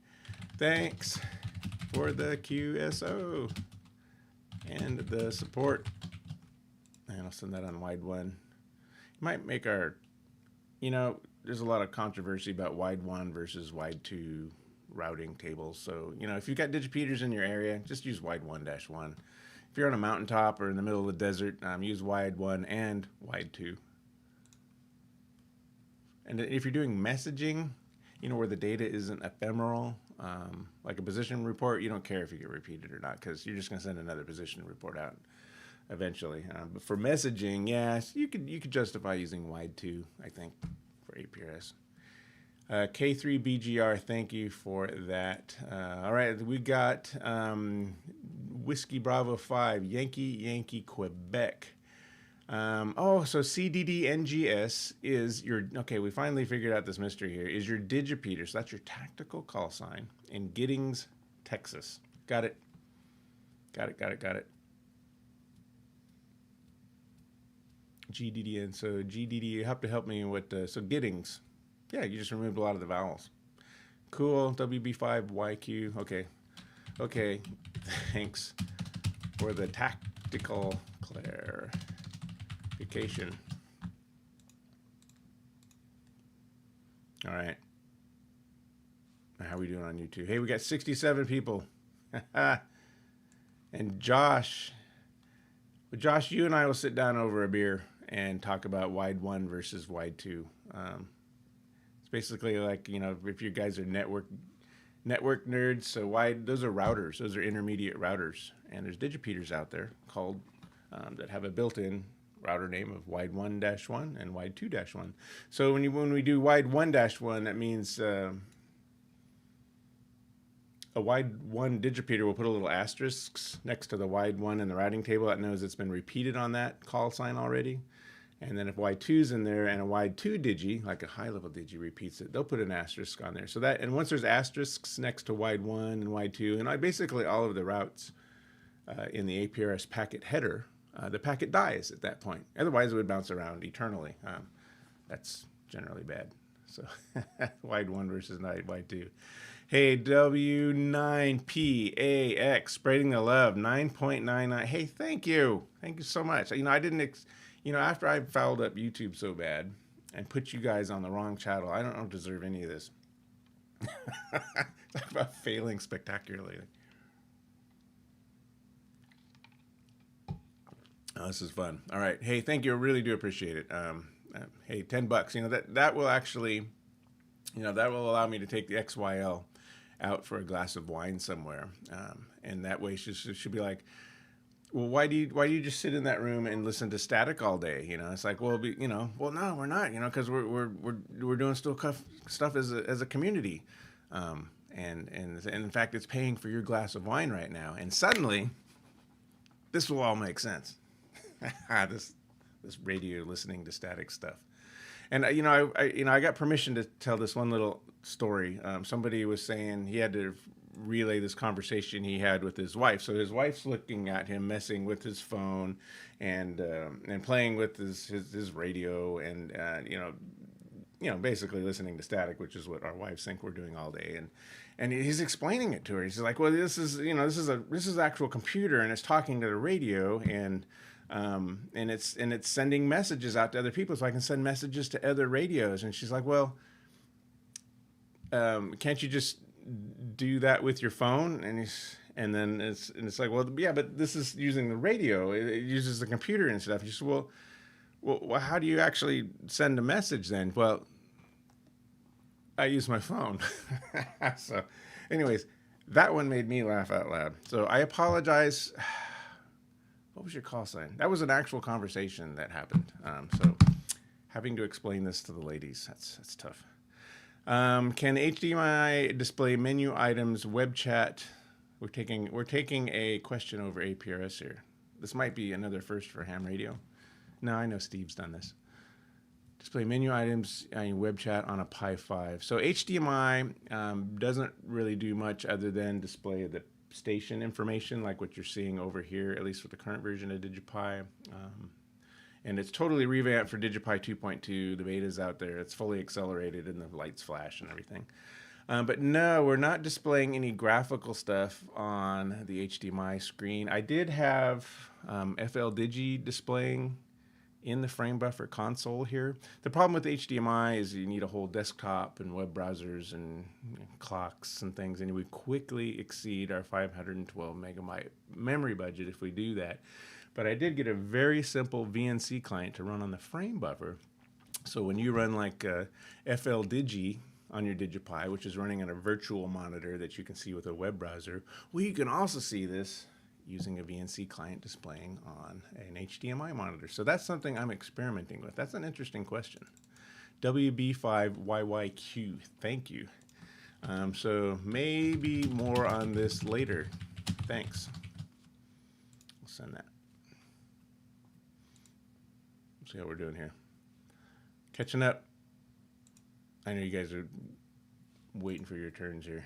Thanks for the QSO and the support. And I'll send that on wide 1. You might make there's a lot of controversy about wide 1 versus wide 2 routing tables. So, if you've got digipeaters in your area, just use wide 1-1. If you're on a mountaintop or in the middle of the desert, use wide 1 and wide 2. And if you're doing messaging, where the data isn't ephemeral, like a position report, you don't care if you get repeated or not, because you're just going to send another position report out eventually. But for messaging, yes, you could justify using wide 2, I think, for APRS. K3BGR, thank you for that. All right, we got Whiskey Bravo 5, Yankee Quebec. So CDDNGS is okay, we finally figured out this mystery here, is your digipeater. So that's your tactical call sign in Giddings, Texas. Got it. GDDN. So GDD, you have to help me with, so Giddings. Yeah, you just removed a lot of the vowels. Cool, WB5YQ. Okay, thanks for the tactical clarification. All right. How are we doing on YouTube? Hey, we got 67 people. And Josh, you and I will sit down over a beer and talk about wide 1 versus wide 2. It's basically like, if you guys are network nerds, so those are routers. Those are intermediate routers. And there's digipeaters out there called that have a built-in router name of wide 1-1 and wide 2-1. So when we do wide 1-1, that means a wide 1 digipeater will put a little asterisks next to the wide 1 in the routing table. That knows it's been repeated on that call sign already. And then if wide 2's in there and a wide 2 digi, like a high-level digi repeats it, they'll put an asterisk on there. So that, and once there's asterisks next to wide 1 and wide 2, and basically all of the routes in the APRS packet header, the packet dies at that point. Otherwise, it would bounce around eternally. That's generally bad. So wide 1 versus wide 2. Hey, W9PAX, spreading the love, 9.99. Hey, thank you. Thank you so much. I didn't, after I fouled up YouTube so bad and put you guys on the wrong channel, I don't deserve any of this. Talk about failing spectacularly. Oh, this is fun. All right. Hey, thank you. I really do appreciate it. Hey, $10. That will actually, that will allow me to take the XYL out for a glass of wine somewhere, and that way she should be like, well, why do you just sit in that room and listen to static all day? It's like, well, well, no, we're not, because we're doing still stuff as a community, and in fact, it's paying for your glass of wine right now, and suddenly, this will all make sense. this radio listening to static stuff. And I got permission to tell this one little story. Somebody was saying he had to relay this conversation he had with his wife. So his wife's looking at him messing with his phone and playing with his radio and basically listening to static, which is what our wives think we're doing all day. And he's explaining it to her. He's like, well, this is actual computer and it's talking to the radio and it's sending messages out to other people, so I can send messages to other radios. And she's like, well, can't you just do that with your phone? And then it's like, well, yeah, but this is using the radio. It uses the computer and stuff. And she said, well, how do you actually send a message then? Well, I use my phone. So, anyways, that one made me laugh out loud. So I apologize. What was your call sign? That was an actual conversation that happened. So having to explain this to the ladies, that's tough. Can HDMI display menu items, web chat? We're taking a question over APRS here. This might be another first for ham radio. No, I know Steve's done this. Display menu items and web chat on a Pi 5. So HDMI doesn't really do much other than display the station information like what you're seeing over here, at least with the current version of DigiPi. And it's totally revamped for DigiPi 2.2. The beta's out there. It's fully accelerated and the lights flash and everything. But no, we're not displaying any graphical stuff on the HDMI screen. I did have fldigi displaying in the frame buffer console here. The problem with HDMI is you need a whole desktop and web browsers and clocks and things, and we quickly exceed our 512 megabyte memory budget if we do that. But I did get a very simple VNC client to run on the frame buffer. So when you run like fldigi on your DigiPi, which is running on a virtual monitor that you can see with a web browser, well, you can also see this using a VNC client displaying on an HDMI monitor. So that's something I'm experimenting with. That's an interesting question. WB5YYQ, thank you. So maybe more on this later. Thanks. I'll send that. Let's see how we're doing here. Catching up. I know you guys are waiting for your turns here.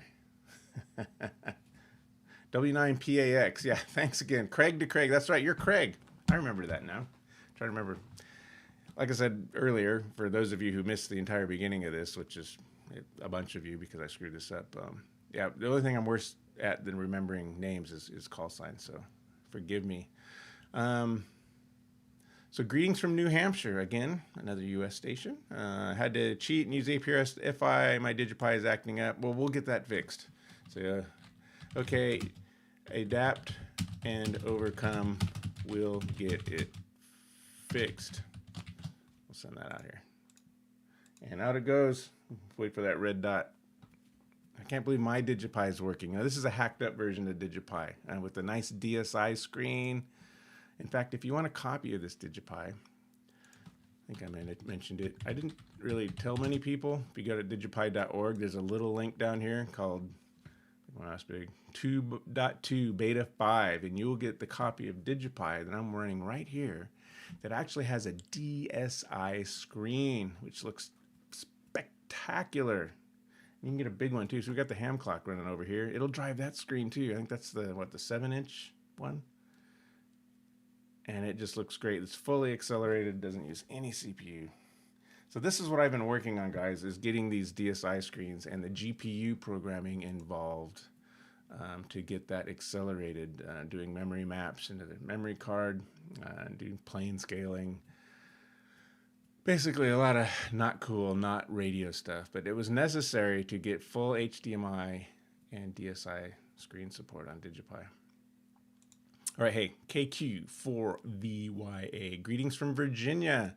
W9PAX, yeah, thanks again. Craig to Craig, that's right, you're Craig. I remember that now. Try to remember. Like I said earlier, for those of you who missed the entire beginning of this, which is a bunch of you because I screwed this up. Yeah, the only thing I'm worse at than remembering names is call signs, so forgive me. So greetings from New Hampshire, again, another U.S. station. Had to cheat and use APRS FI, my DigiPi is acting up. Well, we'll get that fixed. So, okay, adapt and overcome, we'll get it fixed. We'll send that out here. And out it goes. Wait for that red dot. I can't believe my DigiPi is working. Now, this is a hacked up version of DigiPi with a nice DSi screen. In fact, if you want a copy of this DigiPi, I think I mentioned it. I didn't really tell many people. If you go to digipi.org, there's a little link down here called 2.2 beta 5, and you'll get the copy of DigiPi that I'm running right here that actually has a DSi screen, which looks spectacular. You can get a big one too. So we got the ham clock running over here. It'll drive that screen too. I think that's the 7-inch one. And it just looks great. It's fully accelerated, doesn't use any CPU. So this is what I've been working on, guys, is getting these DSI screens and the GPU programming involved to get that accelerated, doing memory maps into the memory card, doing plane scaling. Basically a lot of not cool, not radio stuff, but it was necessary to get full HDMI and DSI screen support on DigiPi. All right, hey, KQ4VYA, greetings from Virginia.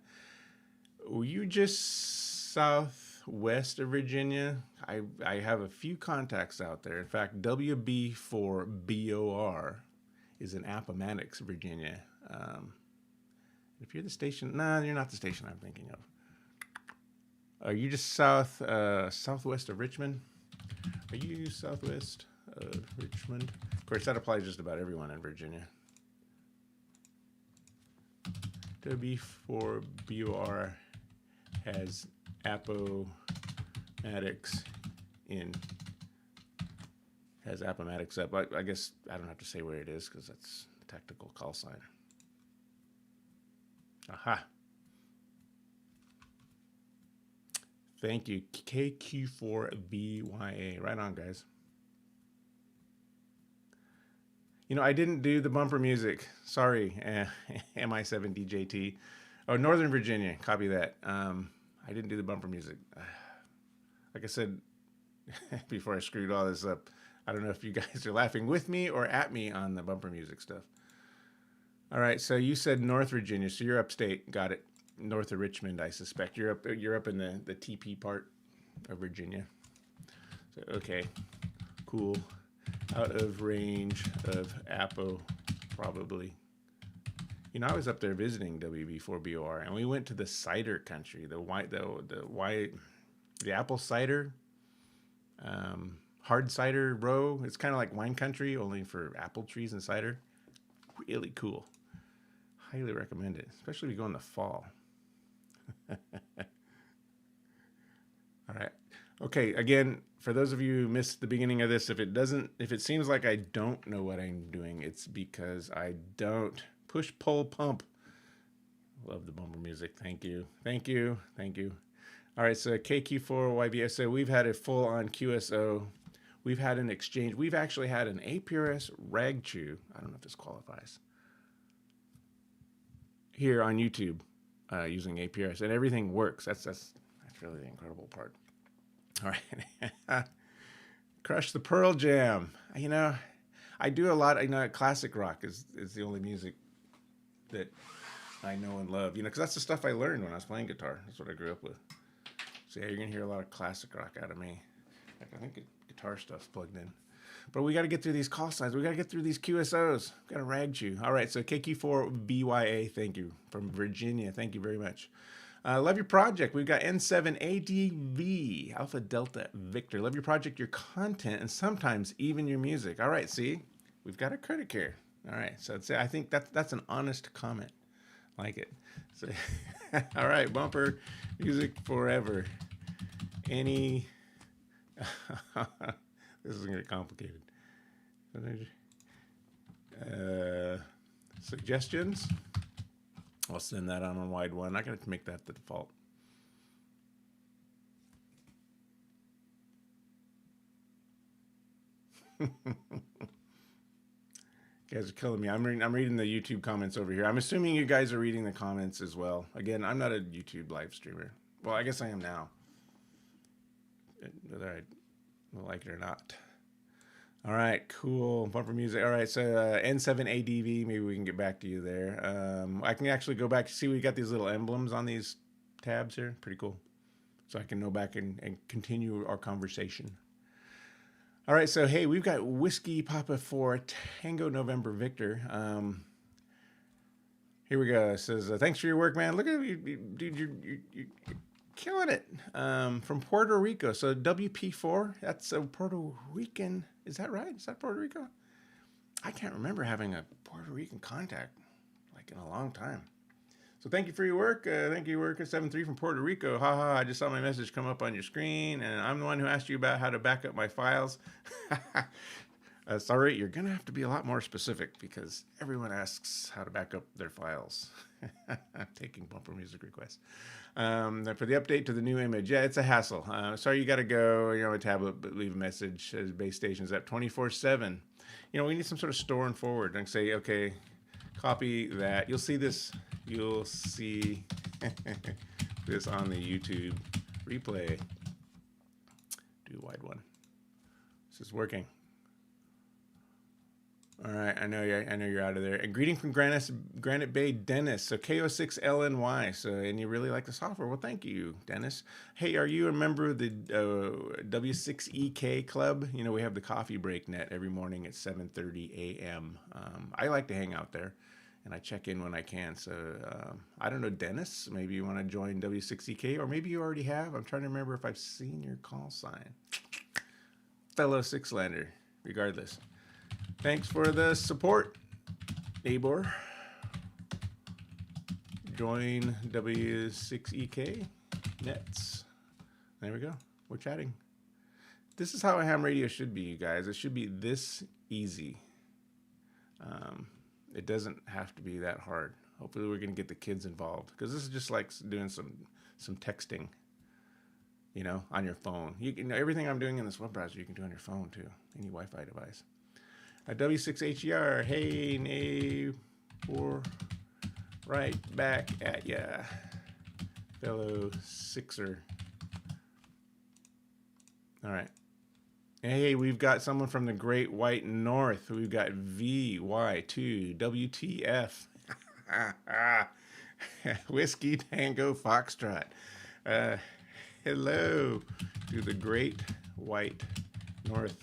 Were you just southwest of Virginia? I have a few contacts out there. In fact, WB4BOR is in Appomattox, Virginia. If you're the station, nah, you're not the station I'm thinking of. Are you just southwest of Richmond? Are you southwest of Richmond? Of course, that applies just about everyone in Virginia. WB4BOR has Appomattox has Appomattox up. I guess I don't have to say where it is because that's a tactical call sign. Aha. Thank you, KQ4BYA. Right on, guys. You know, I didn't do the bumper music. Sorry, MI7DJT. Oh, Northern Virginia. Copy that. I didn't do the bumper music. Like I said before I screwed all this up, I don't know if you guys are laughing with me or at me on the bumper music stuff. All right, so you said North Virginia, so you're upstate. Got it. North of Richmond, I suspect. You're up in the TP part of Virginia. So, okay, cool. Out of range of Appo, probably. You know, I was up there visiting WB4BOR, and we went to the cider country, the apple cider, hard cider row. It's kind of like wine country, only for apple trees and cider. Really cool. Highly recommend it, especially if you go in the fall. All right. Okay, again, for those of you who missed the beginning of this, if it seems like I don't know what I'm doing, it's because I don't. Push, pull, pump. Love the bumper music. Thank you. Thank you. Thank you. All right, so KQ4YB. So we've had a full-on QSO. We've had an exchange. We've actually had an APRS rag chew. I don't know if this qualifies. Here on YouTube using APRS, and everything works. That's really the incredible part. All right. Crush the Pearl Jam. You know, I do a lot. You know, classic rock is the only music that I know and love. You know, because that's the stuff I learned when I was playing guitar. That's what I grew up with. So yeah, you're gonna hear a lot of classic rock out of me. I think guitar stuff's plugged in. But we got to get through these call signs. We got to get through these QSOs. Got to rag you. All right, so KQ4BYA, thank you. From Virginia, thank you very much. Love your project. We've got N7ADV, Alpha Delta Victor. Love your project, your content, and sometimes even your music. All right, see? We've got a critic here. All right, so I think that's an honest comment. Like it. So, all right, bumper music forever. Any... This is going to get complicated. Suggestions? I'll send that on wide one. I'm going to make that the default. You guys are killing me. I'm reading the YouTube comments over here. I'm assuming you guys are reading the comments as well. Again, I'm not a YouTube live streamer. Well, I guess I am now. Whether I like it or not. All right, cool. Bumper music. All right, so N7ADV, maybe we can get back to you there. I can actually go back to see we got these little emblems on these tabs here. Pretty cool. So I can go back and continue our conversation. All right, so hey, we've got Whiskey Papa 4 Tango November Victor. Here we go. It says, thanks for your work, man. Look at you, dude, you're killing it. From Puerto Rico. So WP4, that's a Puerto Rican. Is that right? Is that Puerto Rico? I can't remember having a Puerto Rican contact like in a long time. So thank you for your work. Thank you, Worker73 from Puerto Rico. Haha, I just saw my message come up on your screen, and I'm the one who asked you about how to back up my files. Sorry, you're going to have to be a lot more specific because everyone asks how to back up their files. I'm taking bumper music requests. For the update to the new image, yeah, it's a hassle. Sorry, you got to go, a tablet, but leave a message. Base station's up 24/7. We need some sort of store and forward. And say, okay, copy that. You'll see this. You'll see this on the YouTube replay. Do a wide one. This is working. All right, I know you're out of there. And greeting from Granite Bay, Dennis. So KM6LYW. So, and you really like the software? Well, thank you, Dennis. Hey, are you a member of the W6EK club? We have the coffee break net every morning at 7:30 a.m. I like to hang out there, and I check in when I can. So I don't know, Dennis. Maybe you want to join W6EK, or maybe you already have. I'm trying to remember if I've seen your call sign. Fellow Sixlander, regardless. Thanks for the support, Abor. Join W6EK Nets. There we go. We're chatting. This is how a ham radio should be, you guys. It should be this easy. It doesn't have to be that hard. Hopefully we're going to get the kids involved, because this is just like doing some texting, on your phone. You can everything I'm doing in this web browser, you can do on your phone too, any Wi-Fi device. W6HER, hey, neighbor, right back at ya, fellow Sixer. All right. Hey, we've got someone from the Great White North. We've got VY2 WTF. Whiskey Tango Foxtrot. Hello to the Great White North.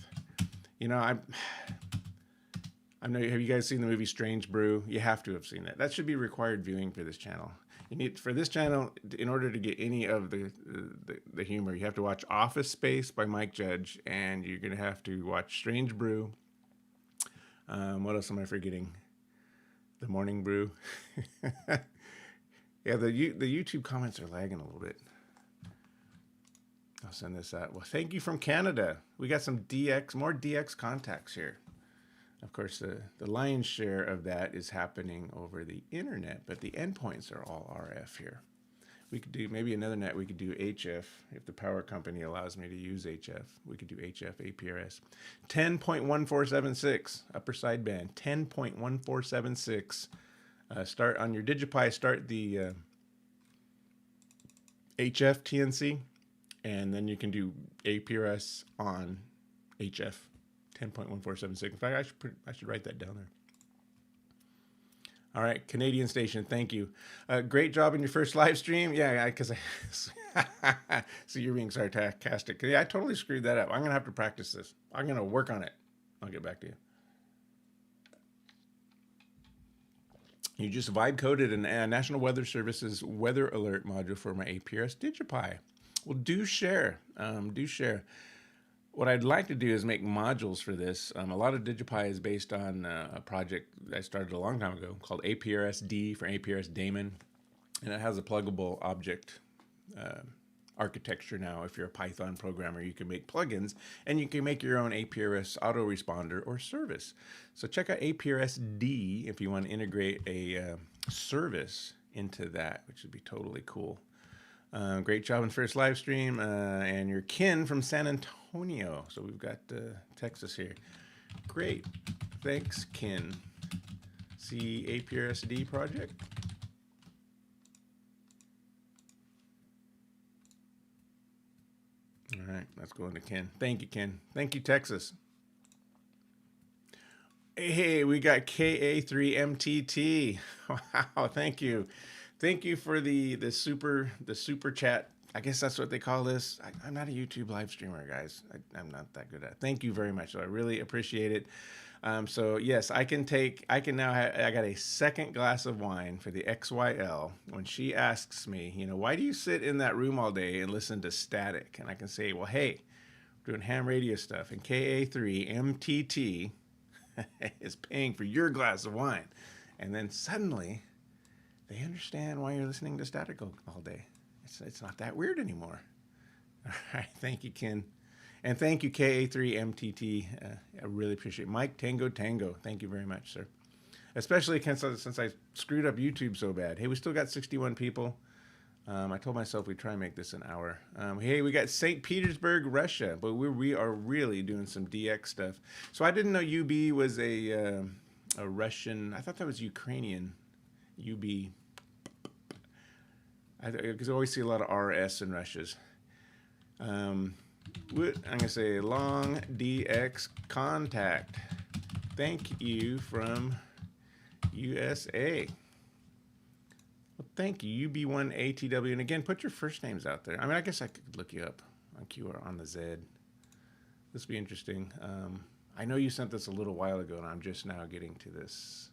I know. Have you guys seen the movie Strange Brew? You have to have seen it. That should be required viewing for this channel. You need, for this channel, in order to get any of the humor, you have to watch Office Space by Mike Judge, and you're gonna have to watch Strange Brew. What else am I forgetting? The Morning Brew. Yeah, the YouTube comments are lagging a little bit. I'll send this out. Well, thank you from Canada. We got some more DX contacts here. Of course, the lion's share of that is happening over the internet, but the endpoints are all RF here. We could do maybe another net. We could do HF if the power company allows me to use HF. We could do HF APRS. 10.1476 upper sideband. 10.1476. Start on your DigiPi. Start the HF TNC, and then you can do APRS on HF. 10.1476. In fact, I should write that down there. All right, Canadian station, thank you. Great job in your first live stream. Yeah, because I see you're being sarcastic. Yeah, I totally screwed that up. I'm gonna have to practice this. I'm gonna work on it. I'll get back to you. You just vibe coded a National Weather Service's weather alert module for my APRS DigiPi. Well, do share. Do share. What I'd like to do is make modules for this. A lot of DigiPi is based on a project I started a long time ago called APRS-D for APRS Daemon. And it has a pluggable object architecture now. If you're a Python programmer, you can make plugins, and you can make your own APRS autoresponder or service. So check out APRS-D if you want to integrate a service into that, which would be totally cool. Great job in first live stream, and you're Ken from San Antonio. So we've got Texas here. Great. Thanks, Ken. See APRS-D project? All right, let's go into Ken. Thank you, Ken. Thank you, Texas. Hey, we got KA3MTT. Wow, thank you. Thank you for the super chat. I guess that's what they call this. I'm not a YouTube live streamer, guys. I'm not that good at it. Thank you very much. So I really appreciate it. So yes, I got a second glass of wine for the XYL when she asks me, why do you sit in that room all day and listen to static? And I can say, well, hey, we're doing ham radio stuff, and KA3MTT is paying for your glass of wine. And then suddenly they understand why you're listening to static all day. It's not that weird anymore. All right, thank you, Ken. And thank you, KA3MTT. I really appreciate it. Mike Tango Tango. Thank you very much, sir. Especially since I screwed up YouTube so bad. Hey, we still got 61 people. I told myself we'd try and make this an hour. Hey, we got St. Petersburg, Russia, but we are really doing some DX stuff. So I didn't know UB was a Russian. I thought that was Ukrainian. UB. Because I always see a lot of RS in Russia's. I'm going to say long DX contact. Thank you from USA. Well, thank you, UB1ATW. And again, put your first names out there. I mean, I guess I could look you up on QR on the Z. This will be interesting. I know you sent this a little while ago, and I'm just now getting to this.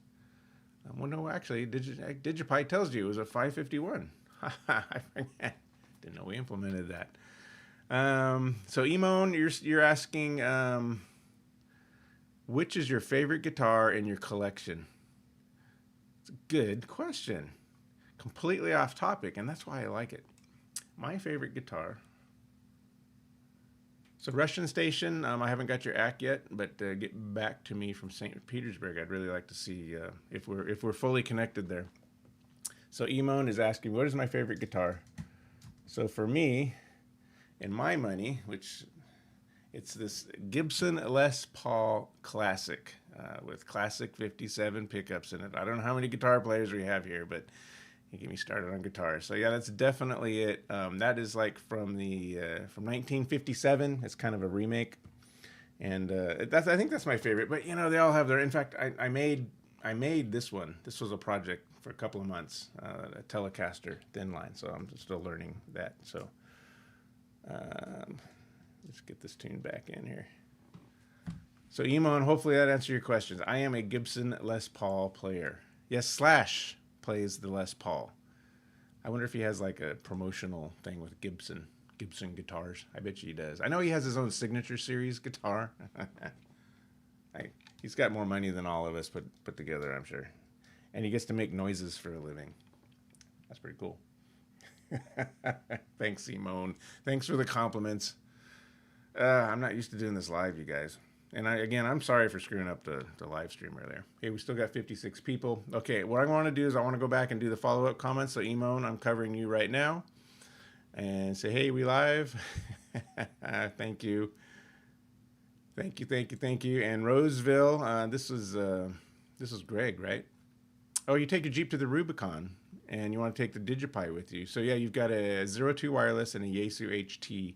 Well, no, actually, Digipy tells you it was a 551. I forget. Didn't know we implemented that. So, Emon, you're asking, which is your favorite guitar in your collection? It's a good question. Completely off topic, and that's why I like it. My favorite guitar. So Russian Station, I haven't got your act yet, but get back to me from St. Petersburg. I'd really like to see if we're fully connected there. So Emon is asking, what is my favorite guitar? So for me, and my money, which it's this Gibson Les Paul Classic with classic 57 pickups in it. I don't know how many guitar players we have here, but you get me started on guitar. So yeah, that's definitely it. That is like from 1957. It's kind of a remake, and I think that's my favorite. But you know, they all have their. In fact, I made this one. This was a project for a couple of months, a Telecaster thin line. So I'm still learning that. So let's get this tune back in here. So Emon, hopefully that answers your questions. I am a Gibson Les Paul player. Yes, Slash plays the Les Paul. I wonder if he has like a promotional thing with Gibson guitars. I bet you he does. I know he has his own signature series guitar. He's got more money than all of us put together, I'm sure. And he gets to make noises for a living. That's pretty cool. Thanks, Simone. Thanks for the compliments. I'm not used to doing this live, you guys. And I'm sorry for screwing up the live stream earlier. Hey, we still got 56 people. Okay, what I want to do is I want to go back and do the follow-up comments. So, Emon, I'm covering you right now. And say, hey, we live. Thank you. Thank you. And Roseville, this was Greg, right? Oh, you take your Jeep to the Rubicon, and you want to take the Digipy with you. So, yeah, you've got a 02 wireless and a Yaesu HT.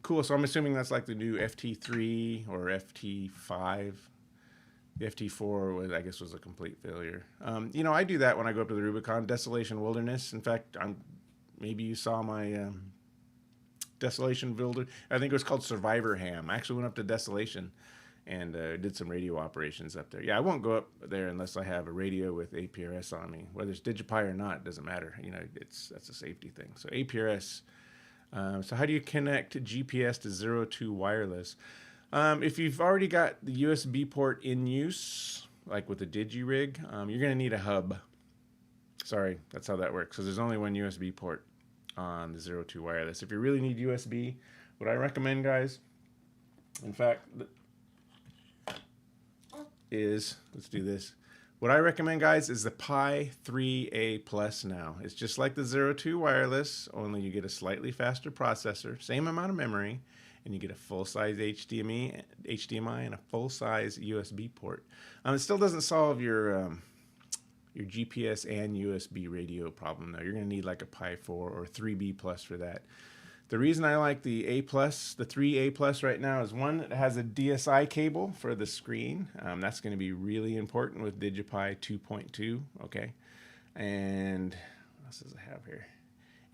Cool. So I'm assuming that's like the new FT3 or FT5. The FT4 was a complete failure. You know, I do that when I go up to the Rubicon, Desolation Wilderness. In fact, maybe you saw my Desolation Wilderness. I think it was called Survivor Ham. I actually went up to Desolation and did some radio operations up there. Yeah, I won't go up there unless I have a radio with APRS on me. Whether it's Digipy or not, it doesn't matter. You know, that's a safety thing. So APRS. So how do you connect GPS to 02 wireless? If you've already got the USB port in use, like with the DigiRig, you're going to need a hub. Sorry, that's how that works. So there's only one USB port on the 02 wireless. If you really need USB, what I recommend, guys, in fact, let's do this. What I recommend, guys, is the Pi 3A Plus now. It's just like the 02 wireless, only you get a slightly faster processor, same amount of memory, and you get a full-size HDMI and a full-size USB port. It still doesn't solve your GPS and USB radio problem, though. You're going to need like a Pi 4 or 3B Plus for that. The reason I like the A+, the 3A+ right now is one, it has a DSI cable for the screen. That's going to be really important with Digipy 2.2, okay? And what else does it have here?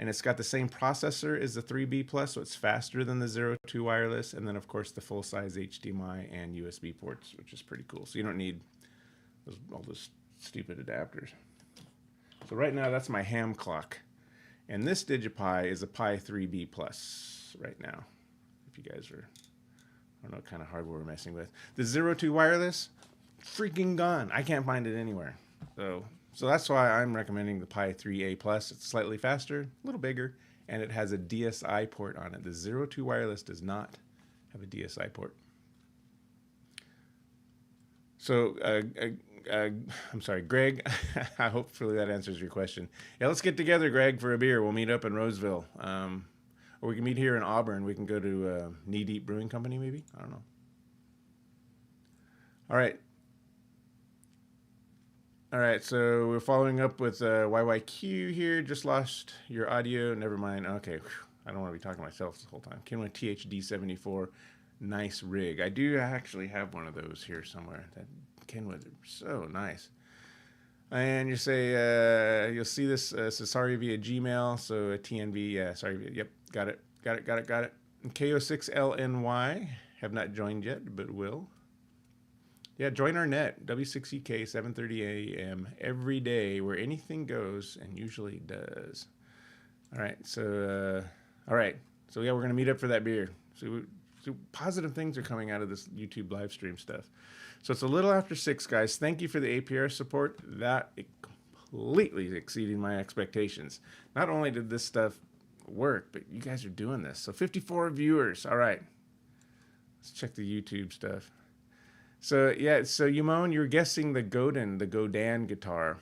And it's got the same processor as the 3B+, so it's faster than the 02 wireless. And then, of course, the full-size HDMI and USB ports, which is pretty cool. So you don't need all those stupid adapters. So right now, that's my ham clock. And this Digipy is a Pi 3B Plus right now. If you guys are, I don't know what kind of hardware we're messing with. The 02 wireless, freaking gone. I can't find it anywhere. So that's why I'm recommending the Pi 3A Plus. It's slightly faster, a little bigger, and it has a DSI port on it. The 02 wireless does not have a DSI port. So, I'm sorry, Greg. Hopefully that answers your question. Yeah, let's get together, Greg, for a beer. We'll meet up in Roseville, or we can meet here in Auburn. We can go to Knee Deep Brewing Company, maybe. I don't know. All right. All right, so we're following up with YYQ here. Just lost your audio. Never mind. Okay, whew. I don't want to be talking to myself this whole time. Kenwood THD74, nice rig. I do actually have one of those here somewhere. That Kenwood, so nice. And you say you'll see this. So sorry via Gmail. So a TNV. Yeah, sorry. Yep, got it. And KO6LNY have not joined yet, but will. Yeah, join our net, W6EK, 7:30 a.m. every day, where anything goes, and usually does. All right, so yeah, we're gonna meet up for that beer. So positive things are coming out of this YouTube live stream stuff. So it's a little after 6, guys. Thank you for the APRS support. That completely exceeding my expectations. Not only did this stuff work, but you guys are doing this. So 54 viewers. All right, let's check the YouTube stuff. So yeah, so Yumon, you're guessing the Godin guitar.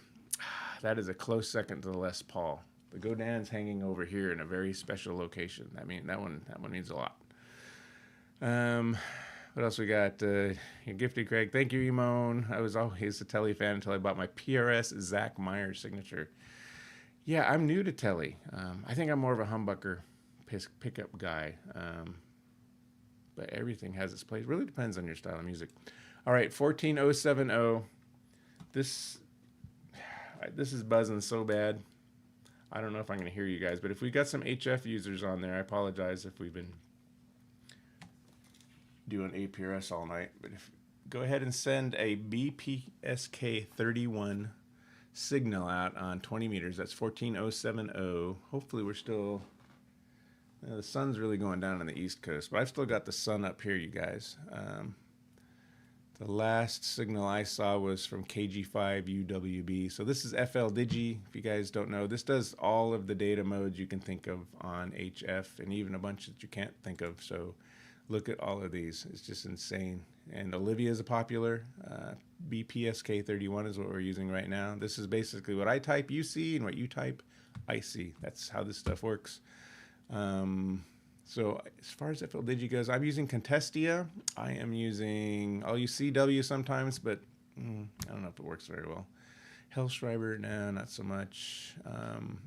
That is a close second to the Les Paul. The Godin's hanging over here in a very special location. I mean, that one means a lot. What else we got? You're gifted, Craig. Thank you, Yumon. I was always a Telly fan until I bought my PRS Zach Myers signature. Yeah, I'm new to Telly. I think I'm more of a humbucker pickup guy. But everything has its place. Really depends on your style of music. All right, 14070. This is buzzing so bad. I don't know if I'm going to hear you guys, but if we got some HF users on there, I apologize if we've been doing APRS all night. But go ahead and send a BPSK31 signal out on 20 meters. That's 14070. Hopefully we're still... the sun's really going down on the East Coast, but I've still got the sun up here, you guys. The last signal I saw was from KG5UWB. So this is fldigi. If you guys don't know, this does all of the data modes you can think of on HF, and even a bunch that you can't think of. So look at all of these. It's just insane. And Olivia is a popular. BPSK31 is what we're using right now. This is basically what I type, you see, and what you type, I see. That's how this stuff works. So as far as fldigi goes, I'm using Contestia. I'll use CW sometimes, but I don't know if it works very well. Hellschreiber, no, not so much.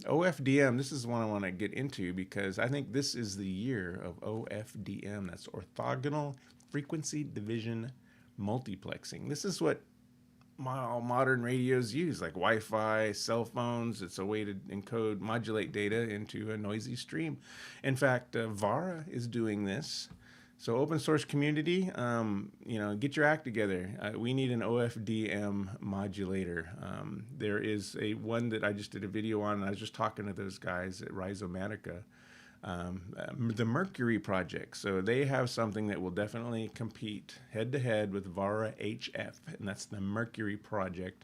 OFDM, this is one I want to get into because I think this is the year of OFDM. That's orthogonal frequency division multiplexing. This is what all modern radios use, like Wi-Fi, cell phones. It's a way to modulate data into a noisy stream. In fact, Vara is doing this. So open source community, get your act together. We need an OFDM modulator. There is one that I just did a video on, and I was just talking to those guys at Rhizomatica. The Mercury project. So they have something that will definitely compete head-to-head with Vara HF, and that's the Mercury project.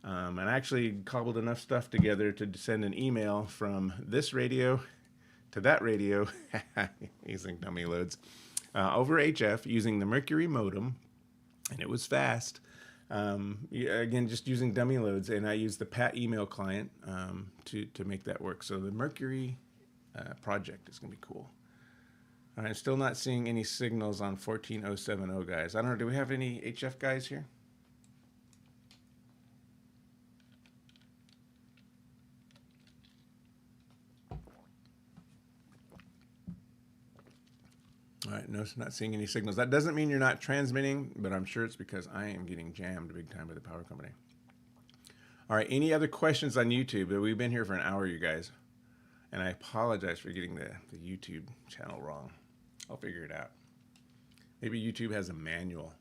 And I actually cobbled enough stuff together to send an email from this radio to that radio using dummy loads over HF using the Mercury modem, and it was fast. Again, just using dummy loads, and I used the PAT email client to make that work. So the Mercury project is going to be cool. All right, I'm still not seeing any signals on 14070, guys. I don't know, do we have any HF guys here? All right, no, not seeing any signals. That doesn't mean you're not transmitting, but I'm sure it's because I am getting jammed big time by the power company. All right, any other questions on YouTube? We've been here for an hour, you guys. And I apologize for getting the YouTube channel wrong. I'll figure it out. Maybe YouTube has a manual.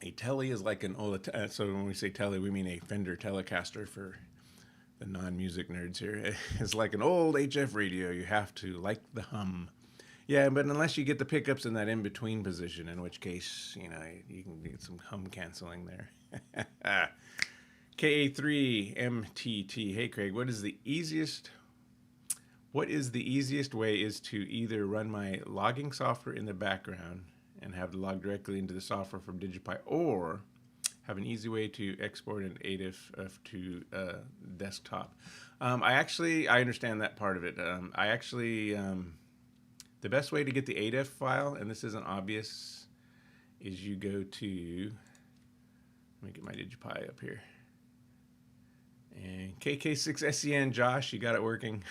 A Telly is like an old... so when we say Telly, we mean a Fender Telecaster for the non-music nerds here. It's like an old HF radio. You have to like the hum. Yeah, but unless you get the pickups in that in-between position, in which case, you can get some hum canceling there. KA3MTT. Hey Craig, what is the easiest way is to either run my logging software in the background and have it log directly into the software from DigiPi, or have an easy way to export an ADIF to desktop. I understand that part of it. The best way to get the ADIF file, and this isn't obvious, is you go to, let me get my DigiPi up here. And KK6SEN, Josh, you got it working.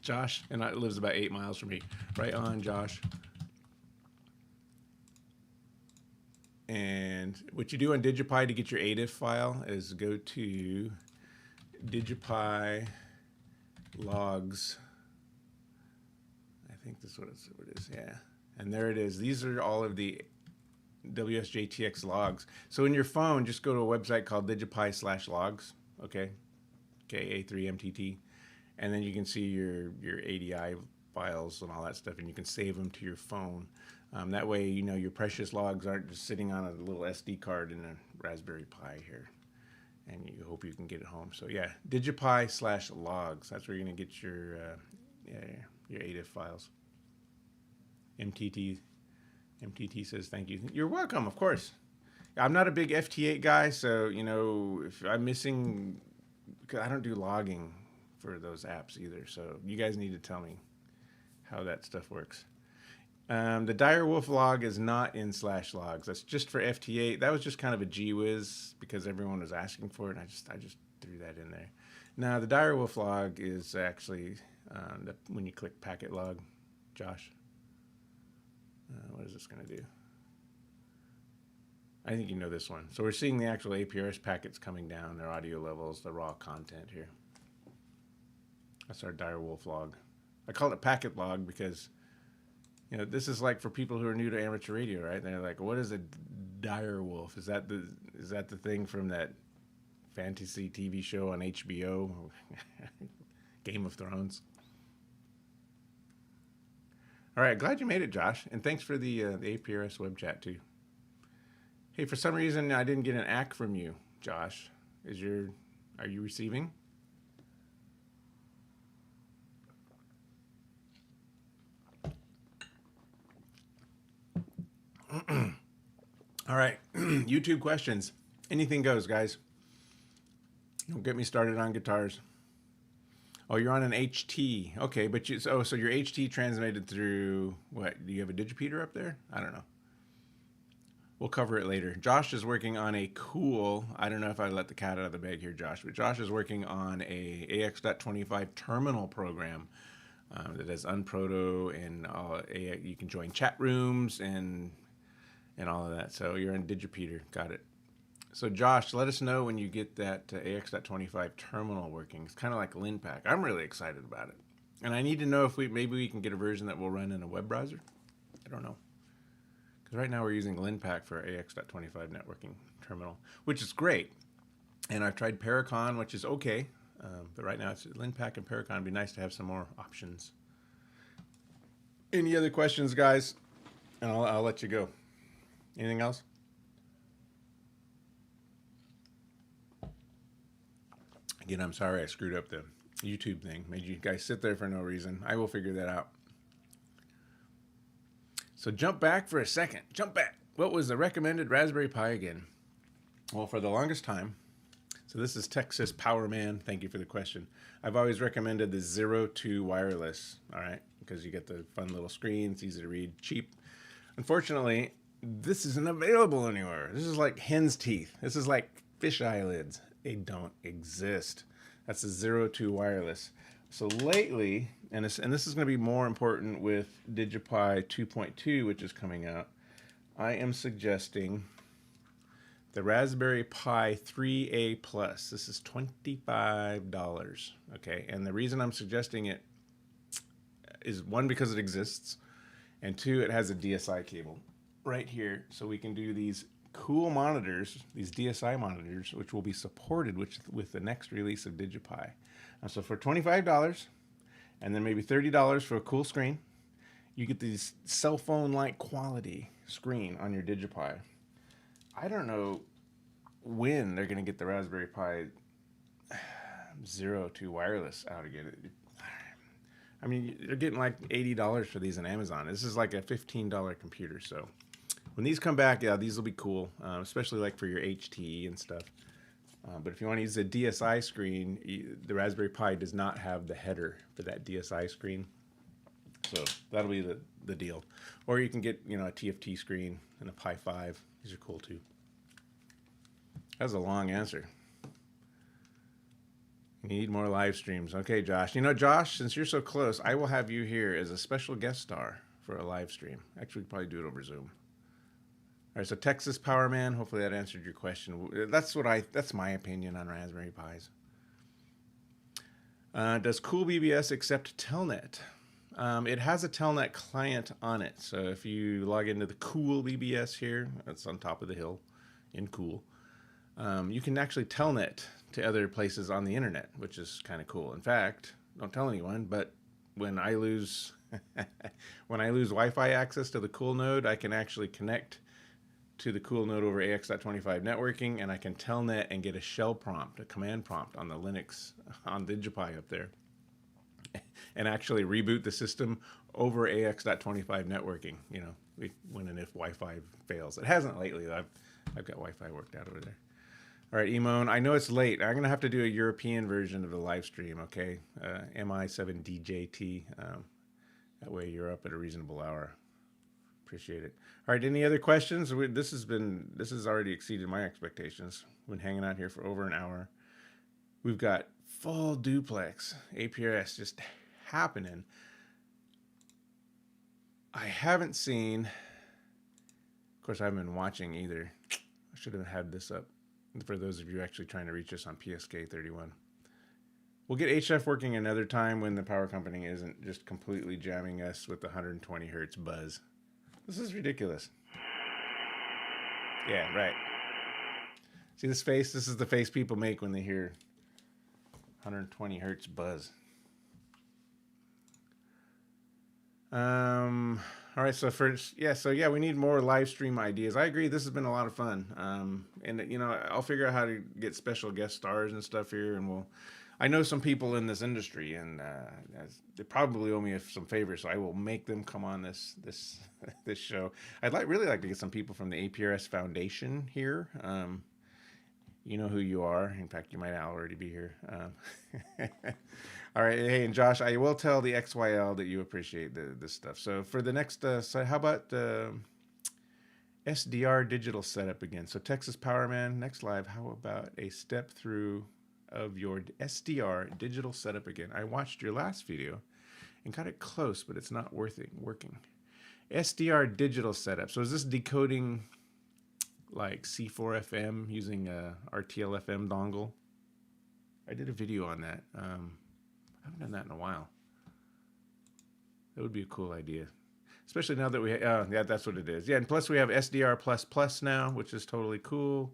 Josh, and it lives about 8 miles from me. Right on, Josh. And what you do on DigiPi to get your ADIF file is go to DigiPi logs. I think this is what it is, yeah. And there it is. These are all of the WSJTX logs. So in your phone, just go to a website called DigiPi/logs, okay? KA3MTT. And then you can see your ADI files and all that stuff, and you can save them to your phone. That way, you know, your precious logs aren't just sitting on a little SD card in a Raspberry Pi here. And you hope you can get it home. So yeah, DigiPi/logs. That's where you're gonna get your ADIF files. MTT says thank you. You're welcome, of course. I'm not a big FT8 guy, so you know if I'm missing, because I don't do logging for those apps either. So you guys need to tell me how that stuff works. The Direwolf log is not in /logs. That's just for FT8. That was just kind of a gee whiz because everyone was asking for it, and I just threw that in there. Now the Direwolf log is actually when you click packet log, Josh. What is this going to do? I think you know this one. So we're seeing the actual APRS packets coming down, their audio levels, the raw content here. That's our Direwolf log. I call it packet log because, you know, this is like for people who are new to amateur radio, right? They're like, what is a Direwolf? Is that the thing from that fantasy TV show on HBO, Game of Thrones? All right, glad you made it, Josh, and thanks for the APRS web chat too. Hey, for some reason I didn't get an ACK from you, Josh. Are you receiving? All right, YouTube questions. Anything goes, guys. Don't get me started on guitars. Oh, you're on an HT. Okay, but so your HT transmitted through what? Do you have a digipeater up there? I don't know. We'll cover it later. Josh is working on a cool, I don't know if I let the cat out of the bag here, Josh, but Josh is working on a AX.25 terminal program that has unproto and you can join chat rooms and all of that. So you're in digipeater. Got it. So Josh, let us know when you get that AX.25 terminal working. It's kind of like LinPack. I'm really excited about it. And I need to know if maybe we can get a version that will run in a web browser. I don't know. Because right now we're using LinPack for our AX.25 networking terminal, which is great. And I've tried Paracon, which is okay. But right now it's LinPack and Paracon. It'd be nice to have some more options. Any other questions, guys? And I'll let you go. Anything else? Again, I'm sorry I screwed up the YouTube thing. Made you guys sit there for no reason. I will figure that out. So jump back for a second. Jump back. What was the recommended Raspberry Pi again? Well, for the longest time, so this is Texas Power Man. Thank you for the question. I've always recommended the 02 wireless, all right, because you get the fun little screen. It's easy to read, cheap. Unfortunately, this isn't available anywhere. This is like hen's teeth. This is like fish eyelids. They don't exist. That's the 02 wireless. So lately, and this is going to be more important with DigiPi 2.2, which is coming out, I am suggesting the Raspberry Pi 3A Plus. This is $25, okay? And the reason I'm suggesting it is, one, because it exists, and two, it has a DSI cable right here, so we can do these cool monitors, these DSI monitors, which will be supported with the next release of DigiPi. So for $25, and then maybe $30 for a cool screen, you get these cell phone-like quality screen on your DigiPi. I don't know when they're going to get the Raspberry Pi Zero to wireless out again. I mean, they're getting like $80 for these on Amazon. This is like a $15 computer. So when these come back, yeah, these will be cool, especially like for your HTE and stuff. But if you want to use a DSi screen, the Raspberry Pi does not have the header for that DSi screen. So that'll be the deal. Or you can get, you know, a TFT screen and a Pi 5. These are cool too. That was a long answer. You need more live streams. Okay, Josh. You know, Josh, since you're so close, I will have you here as a special guest star for a live stream. Actually, we'd probably do it over Zoom. All right, so Texas Power Man. Hopefully that answered your question. That's my opinion on Raspberry Pis. Does CoolBBS accept Telnet? It has a Telnet client on it. So if you log into the CoolBBS here, that's on top of the hill in Cool, you can actually Telnet to other places on the internet, which is kind of cool. In fact, don't tell anyone, but when I lose Wi-Fi access to the Cool node, I can actually connect to the Cool node over AX.25 networking, and I can Telnet and get a shell prompt, a command prompt on the Linux, on DigiPi up there, and actually reboot the system over AX.25 networking, you know, when and if Wi-Fi fails. It hasn't lately, though. I've got Wi-Fi worked out over there. All right, Emone, I know it's late. I'm going to have to do a European version of the live stream, okay? MI7DJT. That way you're up at a reasonable hour. Appreciate it. All right, any other questions? This has already exceeded my expectations. We've been hanging out here for over an hour. We've got full duplex APRS just happening. I haven't seen, of course, I haven't been watching either. I should have had this up for those of you actually trying to reach us on PSK31. We'll get HF working another time when the power company isn't just completely jamming us with the 120 hertz buzz. This is ridiculous. Yeah, right. See this face? This is the face people make when they hear 120 hertz buzz. All right, so we need more live stream ideas. I agree, this has been a lot of fun. And you know, I'll figure out how to get special guest stars and stuff here, and I know some people in this industry, and they probably owe me some favors, so I will make them come on this show. I'd really like to get some people from the APRS Foundation here. You know who you are. In fact, you might already be here. All right. Hey, and Josh, I will tell the XYL that you appreciate this stuff. So for the next, so how about SDR digital setup again? So Texas Powerman, next live, how about a step through of your SDR digital setup again? I watched your last video and got it close, but it's not working. SDR digital setup. So is this decoding like C4FM using a RTL-FM dongle? I did a video on that. I haven't done that in a while. That would be a cool idea, especially now that yeah, that's what it is. Yeah, and plus we have SDR++ now, which is totally cool.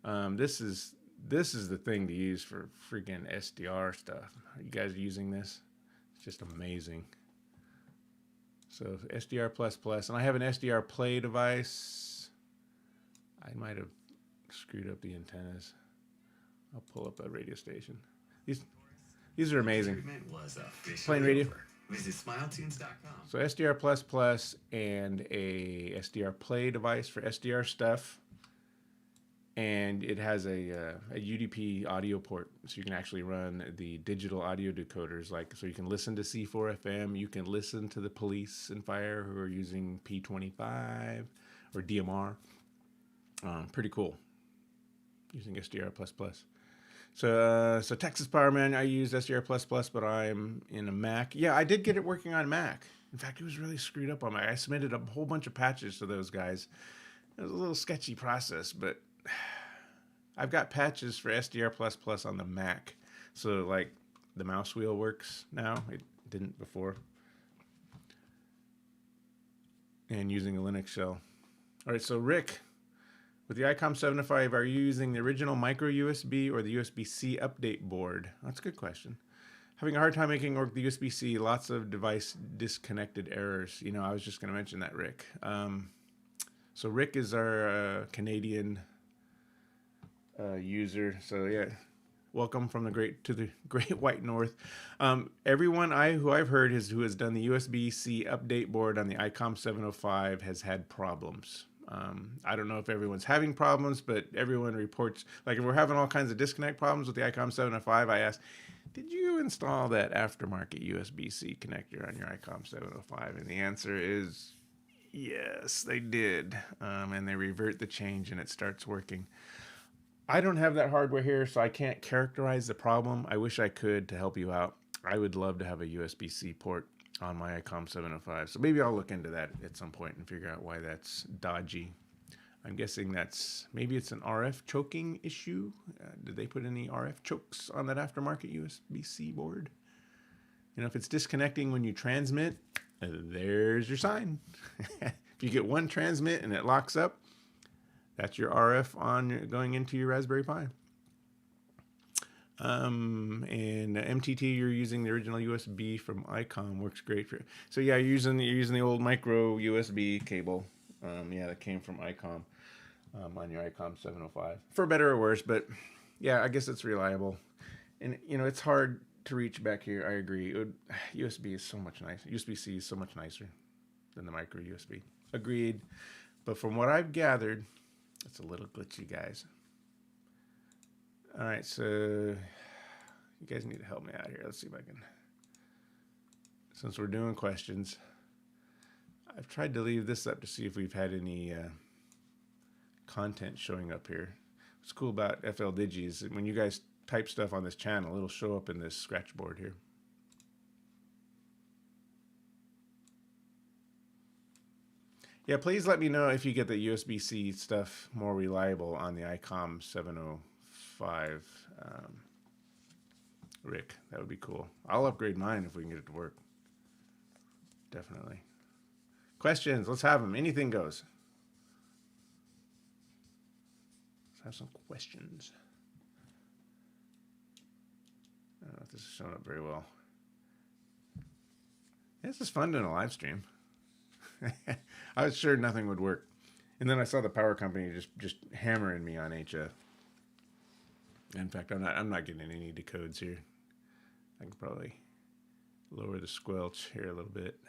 This is the thing to use for freaking SDR stuff. Are you guys using this? It's just amazing. So SDR++, and I have an SDR Play device. I might have screwed up the antennas. I'll pull up a radio station. These are amazing. Playing radio. Visit smiletunes.com. So SDR++ and a SDR Play device for SDR stuff. And it has a UDP audio port, so you can actually run the digital audio decoders. So you can listen to C4FM, you can listen to the police and fire who are using P25 or DMR. Pretty cool. Using SDR++. So Texas Powerman, I use SDR++, but I'm in a Mac. Yeah, I did get it working on Mac. In fact, it was really screwed up on Mac. I submitted a whole bunch of patches to those guys. It was a little sketchy process, but I've got patches for SDR++ on the Mac. So like the mouse wheel works now. It didn't before. And using a Linux shell. All right, so Rick, with the ICOM 705, are you using the original micro USB or the USB-C update board? That's a good question. Having a hard time making work the USB-C, lots of device disconnected errors. You know, I was just going to mention that, Rick. So Rick is our Canadian user. So yeah, welcome from the great white north. Everyone who I've heard who has done the USB-C update board on the ICOM 705 has had problems. I don't know if everyone's having problems, but everyone reports, like if we're having all kinds of disconnect problems with the ICOM 705, I asked, did you install that aftermarket USB-C connector on your ICOM 705? And the answer is yes, they did. And they revert the change and it starts working. I don't have that hardware here, so I can't characterize the problem. I wish I could to help you out. I would love to have a USB-C port on my ICOM 705. So maybe I'll look into that at some point and figure out why that's dodgy. I'm guessing maybe it's an RF choking issue. Did they put any RF chokes on that aftermarket USB-C board? You know, if it's disconnecting when you transmit, there's your sign. If you get one transmit and it locks up, that's your RF going into your Raspberry Pi. And MTT, you're using the original USB from ICOM, works great for. So yeah, you're using the old micro USB cable. Yeah, that came from ICOM on your ICOM 705, for better or worse. But yeah, I guess it's reliable. And you know, it's hard to reach back here. I agree. USB is so much nicer. USB-C is so much nicer than the micro USB. Agreed. But from what I've gathered, it's a little glitchy, guys. All right, so you guys need to help me out here. Let's see if I can. Since we're doing questions, I've tried to leave this up to see if we've had any content showing up here. What's cool about fldigi is that when you guys type stuff on this channel, it'll show up in this scratch board here. Yeah, please let me know if you get the USB-C stuff more reliable on the ICOM 705. Rick, that would be cool. I'll upgrade mine if we can get it to work. Definitely. Questions, let's have them. Anything goes. Let's have some questions. I don't know if this is showing up very well. This is fun doing a live stream. I was sure nothing would work. And then I saw the power company just hammering me on HF. In fact, I'm not getting any decodes here. I can probably lower the squelch here a little bit.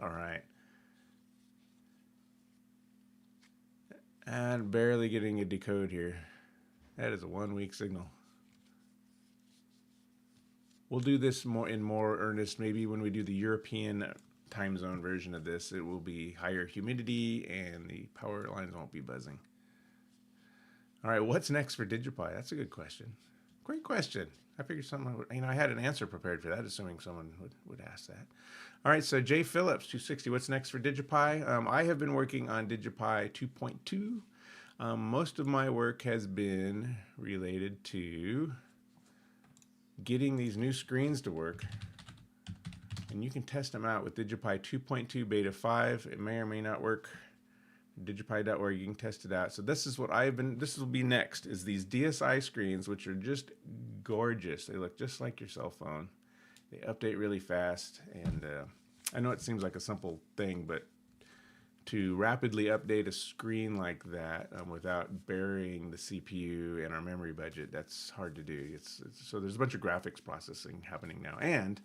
All right. And barely getting a decode here. That is a 1 week signal. We'll do this in more earnest maybe when we do the European time zone version of this. It will be higher humidity and the power lines won't be buzzing. All right, what's next for DigiPi? That's a good question. Great question. I figured I had an answer prepared for that, assuming someone would ask that. All right, so Jay Phillips, 260, what's next for DigiPi? I have been working on DigiPi 2.2. Most of my work has been related to getting these new screens to work, and you can test them out with DigiPi 2.2 beta 5. It may or may not work. DigiPi.org, you can test it out. So this is what this will be next, is these DSI screens, which are just gorgeous. They look just like your cell phone. They update really fast, and I know it seems like a simple thing, but to rapidly update a screen like that without burying the CPU and our memory budget, that's hard to do. So there's a bunch of graphics processing happening now, and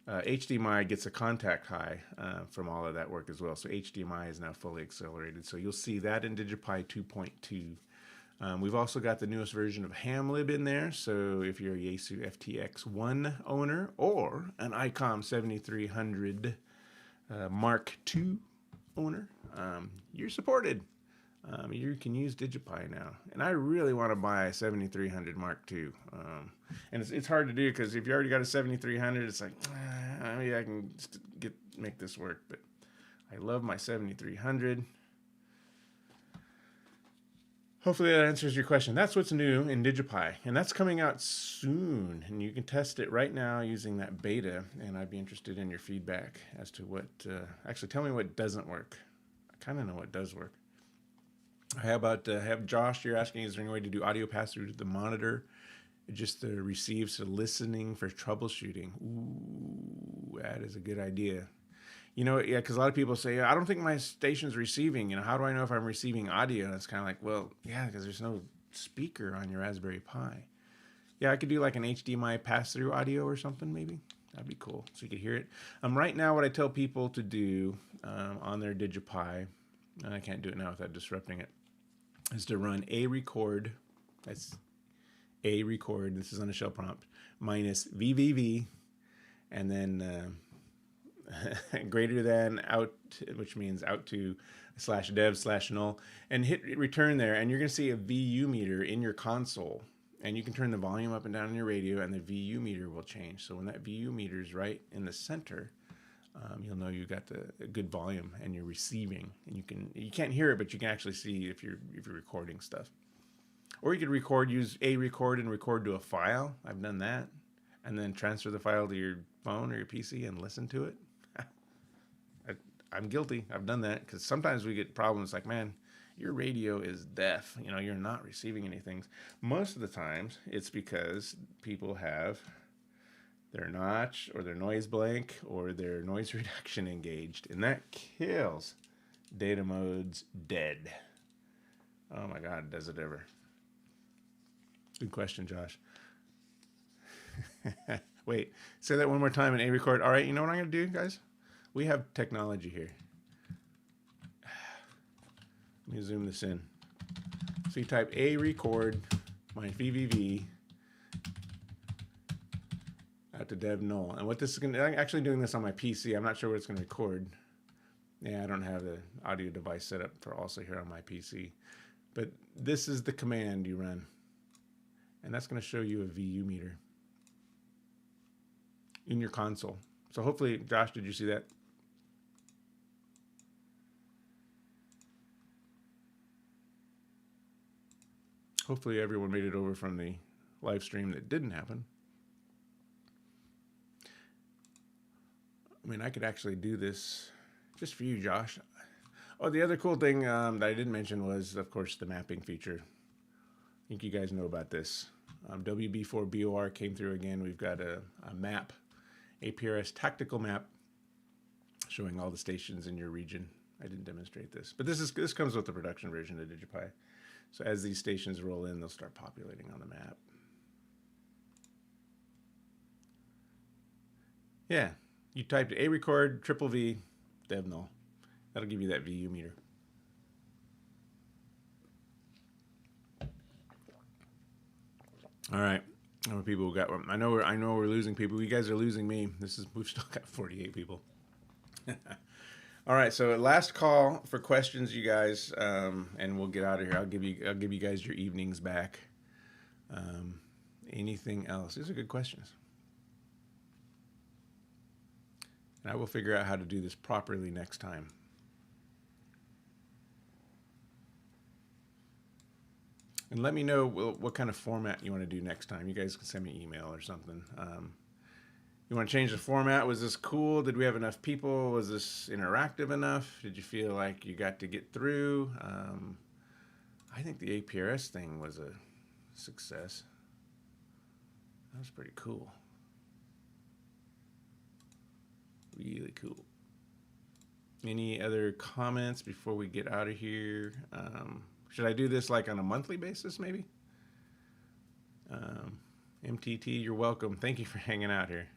HDMI gets a contact high from all of that work as well. So HDMI is now fully accelerated. So you'll see that in DigiPi 2.2. We've also got the newest version of HamLib in there. So if you're a Yaesu FTX1 owner or an ICOM 7300 Mark II owner, you're supported. You can use DigiPi now, and I really want to buy a 7300 Mark II. And it's hard to do because if you already got a 7300, it's like maybe I can make this work. But I love my 7300. Hopefully that answers your question. That's what's new in DigiPi, and that's coming out soon. And you can test it right now using that beta. And I'd be interested in your feedback as to what. Actually, tell me what doesn't work. I kind of know what does work. How about have Josh? You're asking, is there any way to do audio pass through to the monitor? Just the receives to listening for troubleshooting. Ooh, that is a good idea. You know, yeah, because a lot of people say, I don't think my station's receiving. You know, how do I know if I'm receiving audio? And it's kind of like, well, yeah, because there's no speaker on your Raspberry Pi. Yeah, I could do like an HDMI pass-through audio or something, maybe. That'd be cool, so you could hear it. Right now, what I tell people to do on their DigiPi, and I can't do it now without disrupting it, is to run a record. That's a record. This is on a shell prompt minus VVV, and then greater than out, which means out to /dev/null, and hit return there, and you're going to see a VU meter in your console. And you can turn the volume up and down on your radio, and the VU meter will change. So when that VU meter is right in the center, you'll know you got the good volume and you're receiving. And you can't hear it, but you can actually see if you're recording stuff. Or you could use a record and record to a file. I've done that, and then transfer the file to your phone or your PC and listen to it. I'm guilty. I've done that because sometimes we get problems like, man, your radio is deaf. You know, you're not receiving anything. Most of the times, it's because people have their notch or their noise blank or their noise reduction engaged, and that kills data modes dead. Oh my God, does it ever? Good question, Josh. Wait, say that one more time in a record. All right, you know what I'm going to do, guys? We have technology here. Let me zoom this in. So you type a record minus VVV out to dev null. And what this is going to, I'm actually doing this on my PC. I'm not sure what it's going to record. Yeah, I don't have the audio device set up for also here on my PC. But this is the command you run. And that's going to show you a VU meter in your console. So hopefully, Josh, did you see that? Hopefully everyone made it over from the live stream that didn't happen. I mean, I could actually do this just for you, Josh. Oh, the other cool thing that I didn't mention was, of course, the mapping feature. I think you guys know about this. WB4BOR came through again. We've got a map, APRS tactical map, showing all the stations in your region. I didn't demonstrate this, but this comes with the production version of DigiPi. So as these stations roll in, they'll start populating on the map. Yeah, you typed a record triple V dev null. That'll give you that VU meter. All right, how many people got? I know we're losing people. You guys are losing me. We've still got 48 people. All right, so last call for questions, you guys, and we'll get out of here. I'll give you guys your evenings back. Anything else? These are good questions. And I will figure out how to do this properly next time. And let me know what kind of format you want to do next time. You guys can send me an email or something. You want to change the format? Was this cool? Did we have enough people? Was this interactive enough? Did you feel like you got to get through? I think the APRS thing was a success. That was pretty cool. Really cool. Any other comments before we get out of here? Should I do this like on a monthly basis, maybe? MTT, you're welcome. Thank you for hanging out here.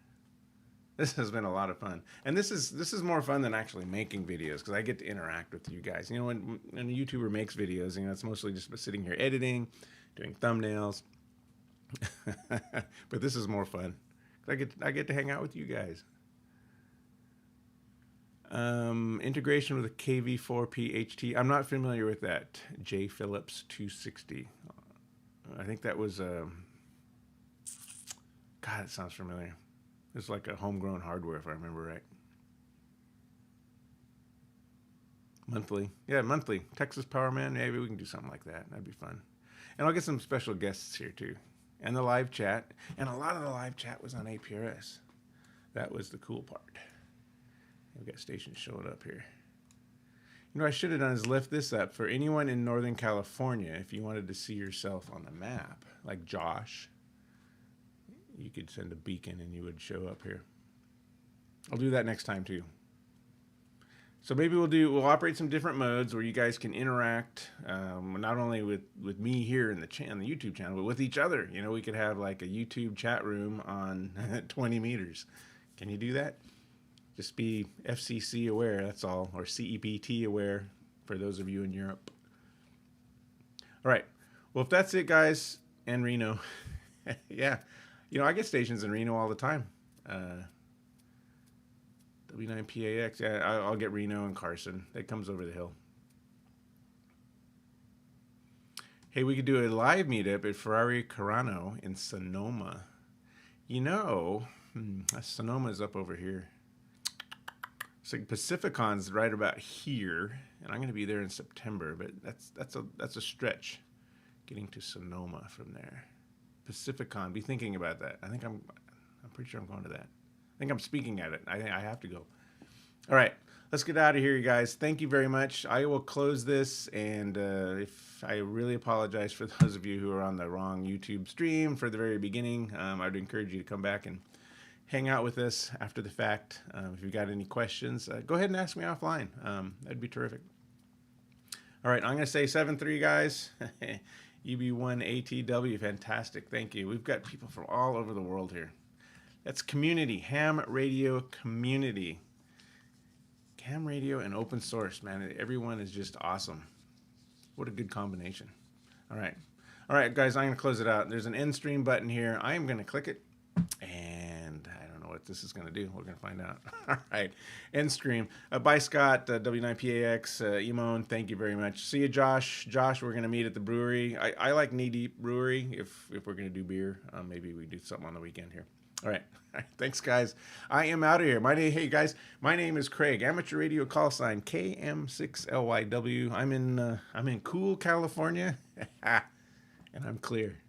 This has been a lot of fun, and this is more fun than actually making videos because I get to interact with you guys. You know, when a YouTuber makes videos, you know, it's mostly just sitting here editing, doing thumbnails. But this is more fun. I get to hang out with you guys. Integration with a KV4PHT. I'm not familiar with that. J Phillips 260. I think that was God, it sounds familiar. It's like a homegrown hardware, if I remember right. Monthly. Yeah, monthly. Texas Power Man. Maybe we can do something like that. That'd be fun. And I'll get some special guests here, too. And the live chat. And a lot of the live chat was on APRS. That was the cool part. We've got stations showing up here. You know what I should have done is lift this up for anyone in Northern California. If you wanted to see yourself on the map, like Josh, you could send a beacon and you would show up here. I'll do that next time too. So maybe we'll operate some different modes where you guys can interact, not only with me here in the YouTube channel, but with each other. You know, we could have like a YouTube chat room on 20 meters. Can you do that? Just be FCC aware, that's all, or CEPT aware for those of you in Europe. All right. Well, if that's it, guys, and Reno, yeah, you know, I get stations in Reno all the time. W9PAX, yeah, I'll get Reno and Carson. That comes over the hill. Hey, we could do a live meetup at Ferrari Carano in Sonoma. You know, Sonoma is up over here. It's like Pacificon's right about here, and I'm going to be there in September, but that's a stretch getting to Sonoma from there. Pacificon, be thinking about that. I'm pretty sure I'm going to that. I think I'm speaking at it. I have to go. All right, let's get out of here, you guys. Thank you very much. I will close this, and if I really apologize for those of you who are on the wrong YouTube stream for the very beginning, I'd encourage you to come back and hang out with us after the fact. If you've got any questions, go ahead and ask me offline. That'd be terrific. All right, I'm going to say 7-3, guys. EB1ATW, fantastic. Thank you. We've got people from all over the world here. That's community, ham radio community. Ham radio and open source, man. Everyone is just awesome. What a good combination. All right, guys, I'm going to close it out. There's an end stream button here. I am going to click it, and I don't know what this is going to do. We're going to find out. All right, end stream. Bye, Scott, W9PAX, Emone, thank you very much. See you, Josh. Josh, we're going to meet at the brewery. I like Knee Deep Brewery. If we're going to do beer, maybe we do something on the weekend here. All right. Thanks, guys. I am out of here. Hey, guys. My name is Craig. Amateur radio call sign KM6LYW. I'm in cool California, and I'm clear.